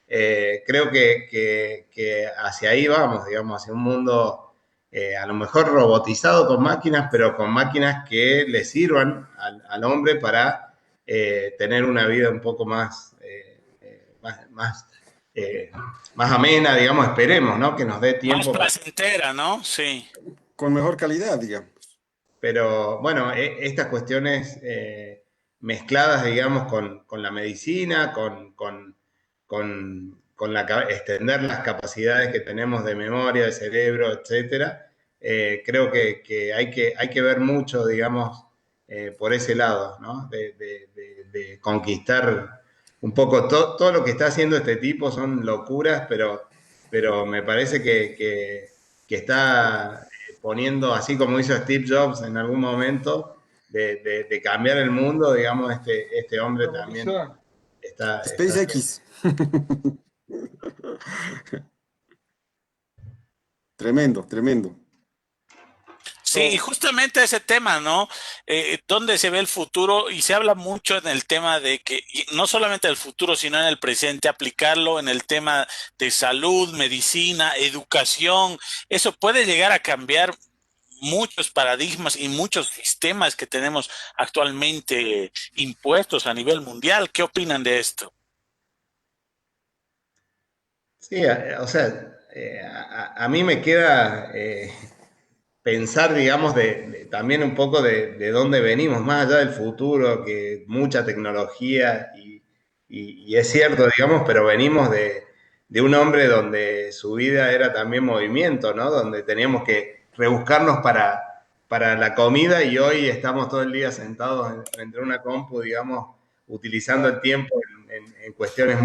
creo que hacia ahí vamos, digamos, hacia un mundo a lo mejor robotizado con máquinas, pero con máquinas que le sirvan al hombre para tener una vida un poco eh, más amena, digamos, esperemos, ¿no? Que nos dé Más tiempo para... placentera, ¿no? Sí. Con mejor calidad, digamos. Pero bueno, estas cuestiones mezcladas, digamos, con la medicina, extender las capacidades que tenemos de memoria, de cerebro, etcétera, creo que hay que ver mucho, digamos, por ese lado, ¿no? De conquistar un poco todo lo que está haciendo este tipo son locuras, pero me parece que está poniendo, así como hizo Steve Jobs en algún momento, de cambiar el mundo, digamos, este hombre también Mauricio, está haciendo. SpaceX. Tremendo, tremendo. Sí, y justamente ese tema, ¿no? ¿Dónde se ve el futuro? Y se habla mucho en el tema de que, y no solamente el futuro, sino en el presente, aplicarlo en el tema de salud, medicina, educación. Eso puede llegar a cambiar muchos paradigmas y muchos sistemas que tenemos actualmente impuestos a nivel mundial. ¿Qué opinan de esto? Sí, o sea, a mí me queda pensar, digamos, también un poco de dónde venimos, más allá del futuro, que mucha tecnología y es cierto, digamos, pero venimos de un hombre donde su vida era también movimiento, ¿no? Donde teníamos que rebuscarnos para la comida y hoy estamos todo el día sentados frente a una compu, digamos, utilizando el tiempo en cuestiones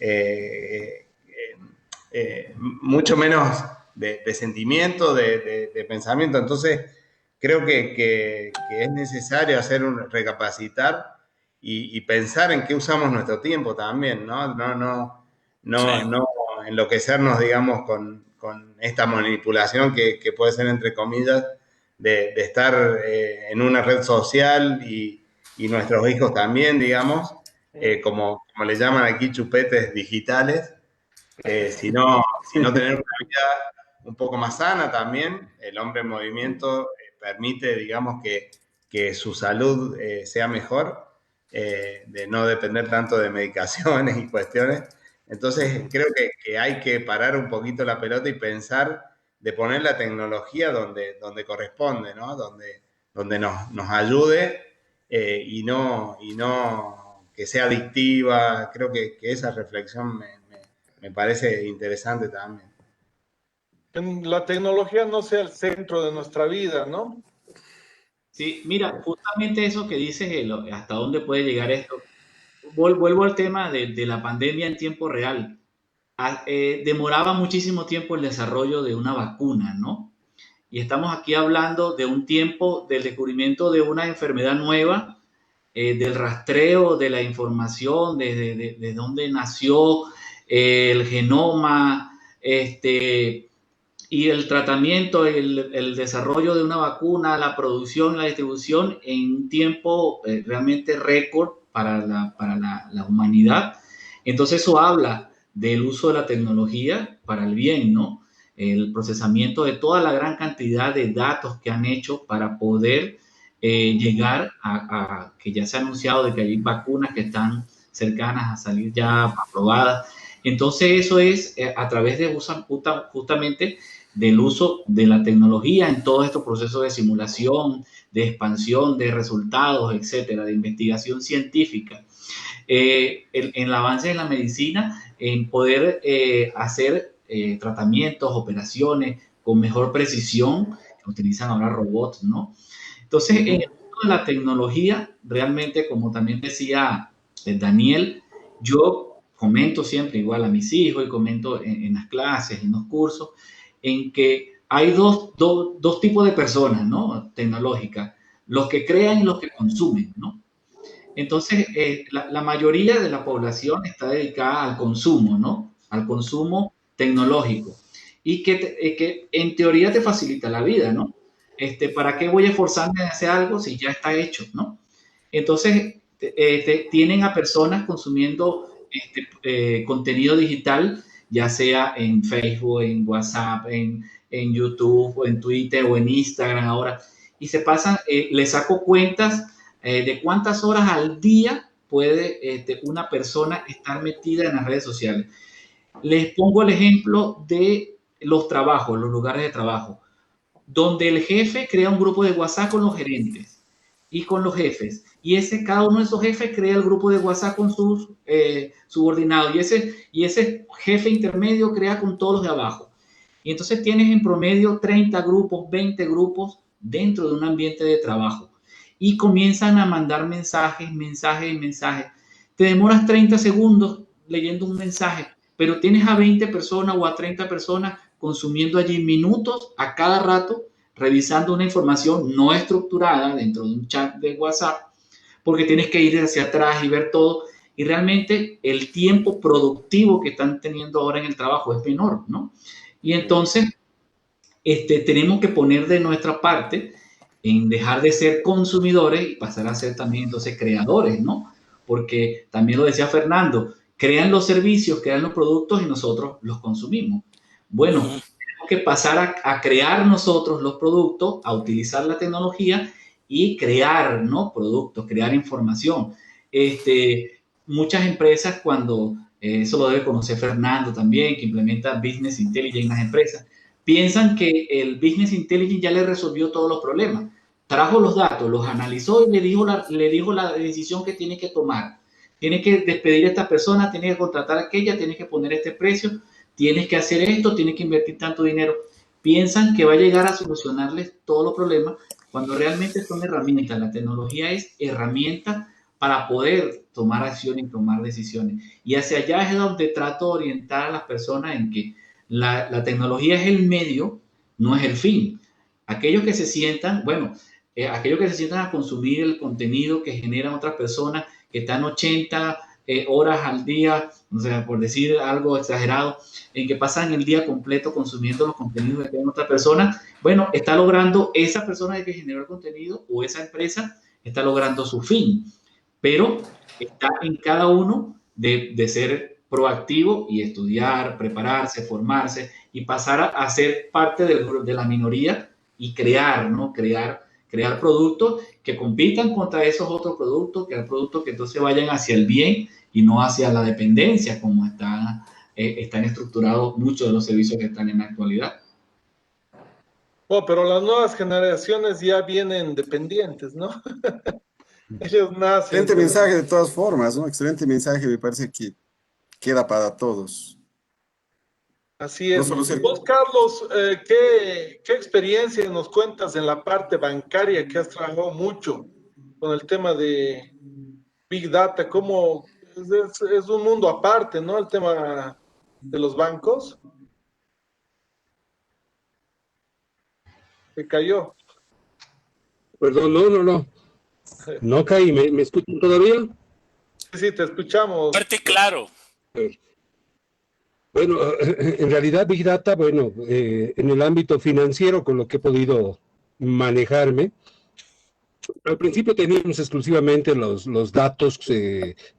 eh, mucho menos de sentimiento, de pensamiento. Entonces, creo que es necesario recapacitar y pensar en qué usamos nuestro tiempo también, ¿no? Sí. No enloquecernos, digamos, con esta manipulación que puede ser, entre comillas, de estar en una red social y nuestros hijos también, digamos, como le llaman aquí, chupetes digitales, sino tener una vida un poco más sana también. El hombre en movimiento permite, digamos, que su salud sea mejor, de no depender tanto de medicaciones y cuestiones. Entonces, creo que hay que parar un poquito la pelota y pensar de poner la tecnología donde corresponde, ¿no? Donde nos ayude y no que sea adictiva. Creo que esa reflexión me parece interesante también. la tecnología no sea el centro de nuestra vida, ¿no? Sí, mira, justamente eso que dices, hasta dónde puede llegar esto. Vuelvo al tema de la pandemia en tiempo real. Demoraba muchísimo tiempo el desarrollo de una vacuna, ¿no? Y estamos aquí hablando de un tiempo del descubrimiento de una enfermedad nueva del rastreo de la información, de dónde nació el genoma, y el tratamiento, el desarrollo de una vacuna, la producción, la distribución en un tiempo realmente récord para la humanidad. Entonces eso habla del uso de la tecnología para el bien, ¿no? El procesamiento de toda la gran cantidad de datos que han hecho para poder llegar a que ya se ha anunciado de que hay vacunas que están cercanas a salir ya aprobadas. Entonces eso es a través de justamente del uso de la tecnología en todos estos procesos de simulación, de expansión de resultados, etcétera, de investigación científica. El avance en la medicina, en poder hacer tratamientos, operaciones con mejor precisión, que utilizan ahora robots, ¿no? Entonces, en el mundo de la tecnología, realmente, como también decía Daniel, yo comento siempre igual a mis hijos y comento en las clases, en los cursos, en que hay dos tipos de personas, ¿no? Tecnológicas, los que crean y los que consumen, ¿no? Entonces, la mayoría de la población está dedicada al consumo, ¿no? Al consumo tecnológico. Y que en teoría te facilita la vida, ¿no? ¿Para qué voy a esforzarme a hacer algo si ya está hecho, ¿no? Entonces, tienen a personas consumiendo contenido digital, ya sea en Facebook, en WhatsApp, en YouTube, o en Twitter, o en Instagram ahora, y se pasan, les saco cuentas de cuántas horas al día puede una persona estar metida en las redes sociales. Les pongo el ejemplo de los trabajos, los lugares de trabajo, donde el jefe crea un grupo de WhatsApp con los gerentes y con los jefes. Y cada uno de esos jefes crea el grupo de WhatsApp con sus subordinados. Y ese jefe intermedio crea con todos los de abajo. Y entonces tienes en promedio 30 grupos, 20 grupos dentro de un ambiente de trabajo. Y comienzan a mandar mensajes. Te demoras 30 segundos leyendo un mensaje, pero tienes a 20 personas o a 30 personas consumiendo allí minutos a cada rato, revisando una información no estructurada dentro de un chat de WhatsApp, porque tienes que ir hacia atrás y ver todo. Y realmente el tiempo productivo que están teniendo ahora en el trabajo es menor, ¿no? Y entonces tenemos que poner de nuestra parte en dejar de ser consumidores y pasar a ser también entonces creadores, ¿no? Porque también lo decía Fernando, crean los servicios, crean los productos y nosotros los consumimos. Bueno, tenemos que pasar a crear nosotros los productos, a utilizar la tecnología y crear, ¿no? Productos, crear información. Muchas empresas cuando, eso lo debe conocer Fernando también, que implementa Business Intelligence en las empresas, piensan que el Business Intelligence ya le resolvió todos los problemas. Trajo los datos, los analizó y le dijo la decisión que tiene que tomar. Tiene que despedir a esta persona, tiene que contratar a aquella, tiene que poner este precio, tienes que hacer esto, tienes que invertir tanto dinero. Piensan que va a llegar a solucionarles todos los problemas cuando realmente son herramientas. La tecnología es herramienta para poder tomar acción y tomar decisiones. Y hacia allá es donde trato de orientar a las personas en que la tecnología es el medio, no es el fin. Aquellos que se sientan, aquellos que se sientan a consumir el contenido que generan otras personas que están 80 horas al día, o sea, por decir algo exagerado, en que pasan el día completo consumiendo los contenidos que tienen otras personas, bueno, está logrando esa persona que generó el contenido o esa empresa está logrando su fin, pero está en cada uno de ser proactivo y estudiar, prepararse, formarse y pasar a ser parte de la minoría y crear, ¿no? Crear productos que compitan contra esos otros productos, crear productos que entonces vayan hacia el bien y no hacia la dependencia, como están estructurados muchos de los servicios que están en la actualidad. Bueno, pero las nuevas generaciones ya vienen dependientes, ¿no? Ellos nacen. Excelente mensaje de todas formas, ¿no? Excelente mensaje, me parece que queda para todos. Así es. No solo ser... Vos, Carlos, ¿qué experiencia nos cuentas en la parte bancaria que has trabajado mucho con el tema de Big Data? ¿Cómo es un mundo aparte, ¿no? El tema de los bancos. Se cayó. Perdón, no. No caí, ¿me escuchan todavía? Sí, te escuchamos. Fuerte y claro. Bueno, en realidad Big Data, bueno, en el ámbito financiero, con lo que he podido manejarme, al principio teníamos exclusivamente los datos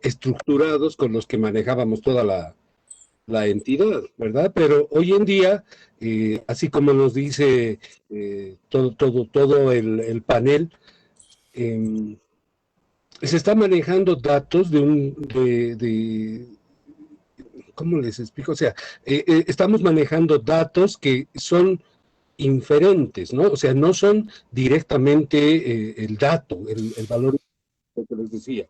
estructurados con los que manejábamos toda la entidad, ¿verdad? Pero hoy en día, así como nos dice todo el panel, se está manejando datos ¿cómo les explico? O sea, estamos manejando datos que son inferentes, ¿no? O sea, no son directamente el dato, el valor que les decía.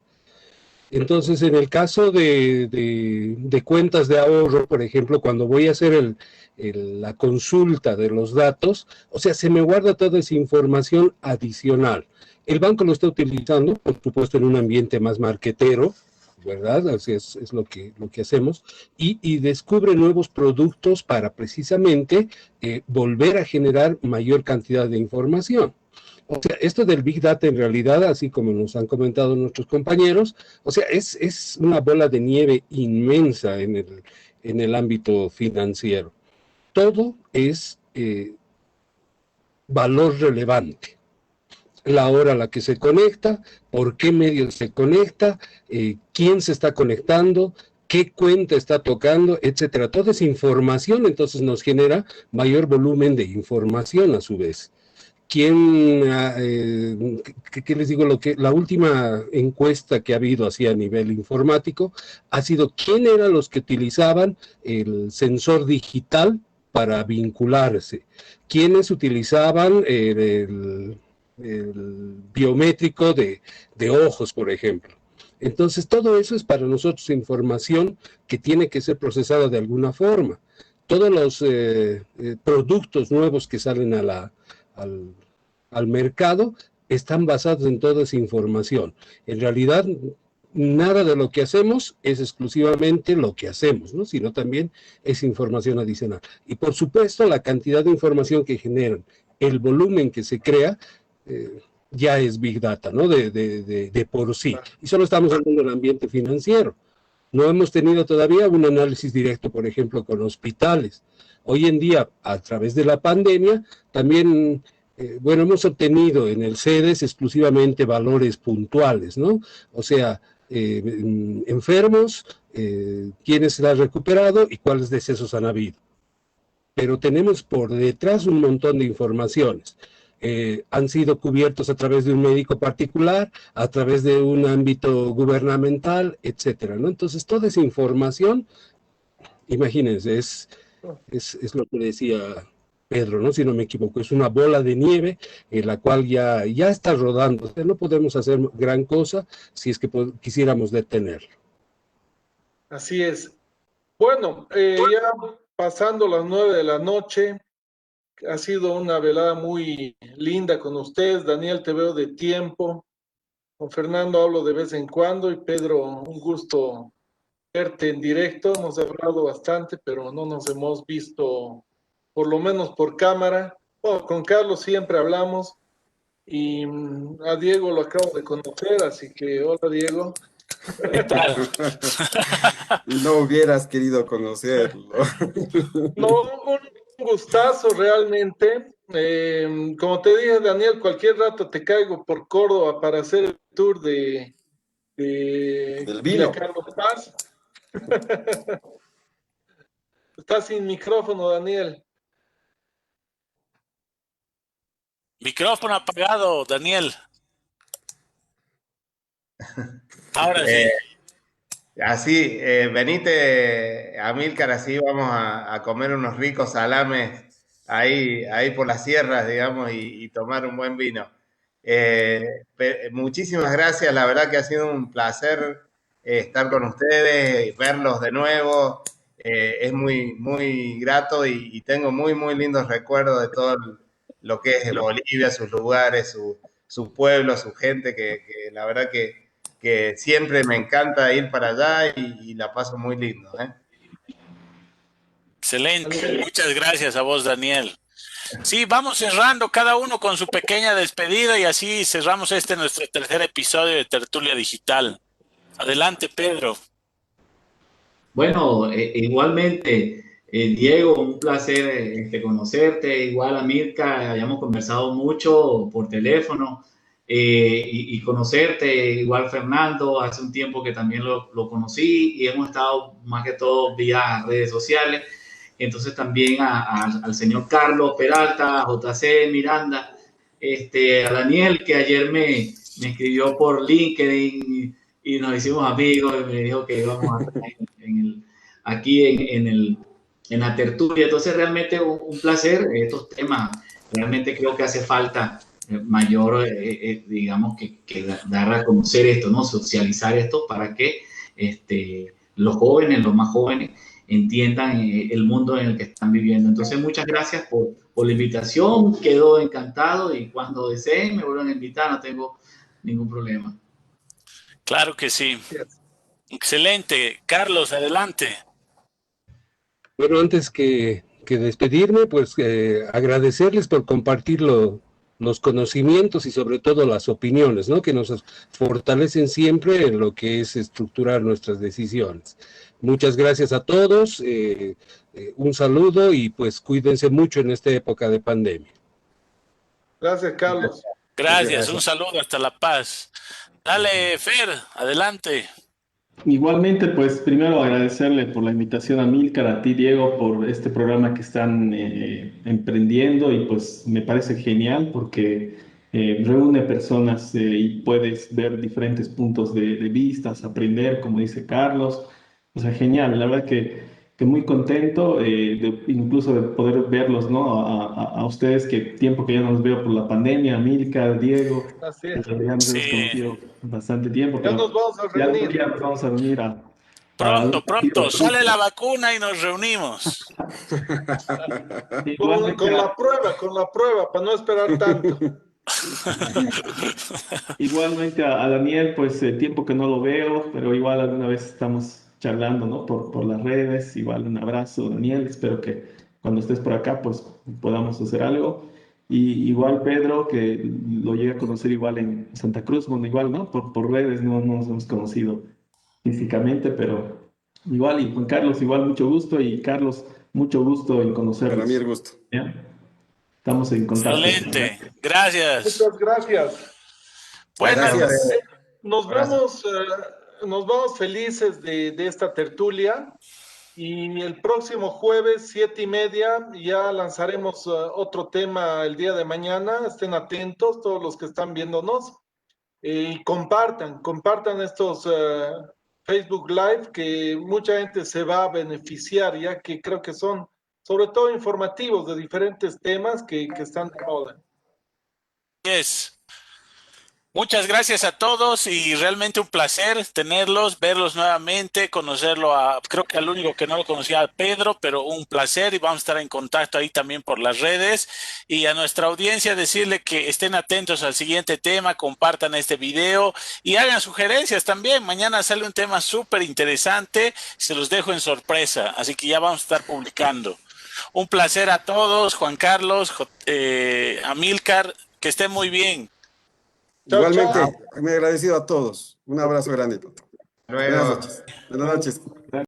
Entonces, en el caso de cuentas de ahorro, por ejemplo, cuando voy a hacer la consulta de los datos, o sea, se me guarda toda esa información adicional. El banco lo está utilizando, por supuesto, en un ambiente más marquetero, ¿verdad? Así es lo que hacemos, y descubre nuevos productos para precisamente volver a generar mayor cantidad de información. O sea, esto del Big Data en realidad, así como nos han comentado nuestros compañeros, o sea, es una bola de nieve inmensa en el ámbito financiero. Todo es valor relevante. La hora a la que se conecta, por qué medio se conecta, quién se está conectando, qué cuenta está tocando, etcétera. Toda esa información entonces nos genera mayor volumen de información a su vez. ¿Quién, qué les digo? La última encuesta que ha habido así a nivel informático ha sido quién eran los que utilizaban el sensor digital para vincularse, quiénes utilizaban el biométrico de ojos, por ejemplo. Entonces, todo eso es para nosotros información que tiene que ser procesada de alguna forma. Todos los productos nuevos que salen al mercado están basados en toda esa información. En realidad, nada de lo que hacemos es exclusivamente lo que hacemos, ¿no? Sino también es información adicional. Y por supuesto, la cantidad de información que generan, el volumen que se crea, ya es Big Data, ¿no? De por sí. Y solo estamos hablando del ambiente financiero. No hemos tenido todavía un análisis directo, por ejemplo, con hospitales. Hoy en día, a través de la pandemia, también, bueno, hemos obtenido en el CEDES exclusivamente valores puntuales, ¿no? O sea, enfermos, quiénes se han recuperado y cuáles decesos han habido. Pero tenemos por detrás un montón de informaciones. Han sido cubiertos a través de un médico particular, a través de un ámbito gubernamental, etcétera, ¿no? Entonces, toda esa información, imagínense, es lo que decía Pedro, ¿no? Si no me equivoco, es una bola de nieve en la cual ya está rodando. O sea, no podemos hacer gran cosa si es que quisiéramos detenerlo. Así es. Bueno, ya pasando las 9 de la noche, ha sido una velada muy linda con ustedes. Daniel, te veo de tiempo. Con Fernando hablo de vez en cuando y Pedro, un gusto verte en directo. Hemos hablado bastante, pero no nos hemos visto, por lo menos por cámara. Bueno, con Carlos siempre hablamos y a Diego lo acabo de conocer, así que hola Diego. ¿Qué tal? No hubieras querido conocerlo. No, un gustazo realmente. Como te dije, Daniel, cualquier rato te caigo por Córdoba para hacer el tour de Del vino. Carlos Paz. Estás sin micrófono, Daniel. Micrófono apagado, Daniel. Ahora sí. Así, venite, Amílcar, así vamos a comer unos ricos salames ahí por las sierras, digamos, y tomar un buen vino. Muchísimas gracias, la verdad que ha sido un placer estar con ustedes, verlos de nuevo. Es muy, muy grato y tengo muy, muy lindos recuerdos de todo lo que es Bolivia, sus lugares, su pueblo, su gente, que la verdad que siempre me encanta ir para allá y la paso muy lindo, ¿eh? Excelente. Muchas gracias a vos, Daniel. Sí, vamos cerrando cada uno con su pequeña despedida y así cerramos nuestro tercer episodio de Tertulia Digital. Adelante, Pedro. Bueno, igualmente, Diego, un placer conocerte. Igual a Mirka, habíamos conversado mucho por teléfono y conocerte. Igual Fernando, hace un tiempo que también lo conocí y hemos estado más que todo vía redes sociales. Entonces también al señor Carlos Peralta, a JC Miranda, a Daniel, que ayer me escribió por LinkedIn y nos hicimos amigos y me dijo que íbamos a estar aquí en la tertulia. Entonces realmente un placer. Estos temas realmente creo que hace falta mayor, digamos, que dar a conocer esto, ¿no? Socializar esto para que los jóvenes, los más jóvenes, entiendan el mundo en el que están viviendo. Entonces, muchas gracias por la invitación. Quedo encantado y cuando deseen me vuelvan a invitar, no tengo ningún problema. Claro que sí. Excelente. Carlos, adelante. Bueno, antes que despedirme, pues agradecerles por compartir los conocimientos y sobre todo las opiniones, ¿no? Que nos fortalecen siempre en lo que es estructurar nuestras decisiones. Muchas gracias a todos, un saludo y pues cuídense mucho en esta época de pandemia. Gracias, Carlos. Gracias, un saludo hasta La Paz. Dale, Fer, adelante. Igualmente, pues primero agradecerle por la invitación a Milcar, a ti, Diego, por este programa que están emprendiendo y pues me parece genial porque reúne personas y puedes ver diferentes puntos de vistas, aprender, como dice Carlos. O sea, genial, la verdad que muy contento incluso de poder verlos, ¿no? A ustedes, que tiempo que ya no los veo por la pandemia, a Milcar, Diego, Así en es. realidad nos hemos Sí, conocido bastante tiempo, Ya pero nos vamos a ya algún reunir. día nos vamos a reunir a pronto, algún tiro pronto. de Sale la fútbol. vacuna y nos reunimos. Igualmente, Con la prueba, para no esperar tanto. igualmente a Daniel, pues tiempo que no lo veo, pero igual alguna vez estamos charlando, ¿no? Por las redes. Igual un abrazo, Daniel. Espero que cuando estés por acá, pues podamos hacer algo. Y igual Pedro, que lo llegué a conocer igual en Santa Cruz, bueno, igual, ¿no? Por redes no nos hemos conocido físicamente, pero igual, y Juan Carlos, igual mucho gusto, y Carlos, mucho gusto en Para mí conocerlos. el gusto. ¿Ya? Estamos en contacto. Excelente. Gracias. Muchas gracias. Bueno, Gracias. Nos Abrazo. nos vamos felices de esta tertulia y el próximo jueves, 7:30, ya lanzaremos otro tema el día de mañana. Estén atentos todos los que están viéndonos y compartan estos Facebook Live, que mucha gente se va a beneficiar, ya que creo que son sobre todo informativos de diferentes temas que están de moda. yes. Muchas gracias a todos y realmente un placer tenerlos, verlos nuevamente, conocerlo creo que al único que no lo conocía, a Pedro, pero un placer y vamos a estar en contacto ahí también por las redes. Y a nuestra audiencia decirle que estén atentos al siguiente tema, compartan este video y hagan sugerencias también. Mañana sale un tema súper interesante, se los dejo en sorpresa, así que ya vamos a estar publicando. Un placer a todos, Juan Carlos, Amílcar, que estén muy bien. Chao, Igualmente, chao. me he agradecido a todos. Un abrazo grande. Buenas Luego. noches. Buenas noches.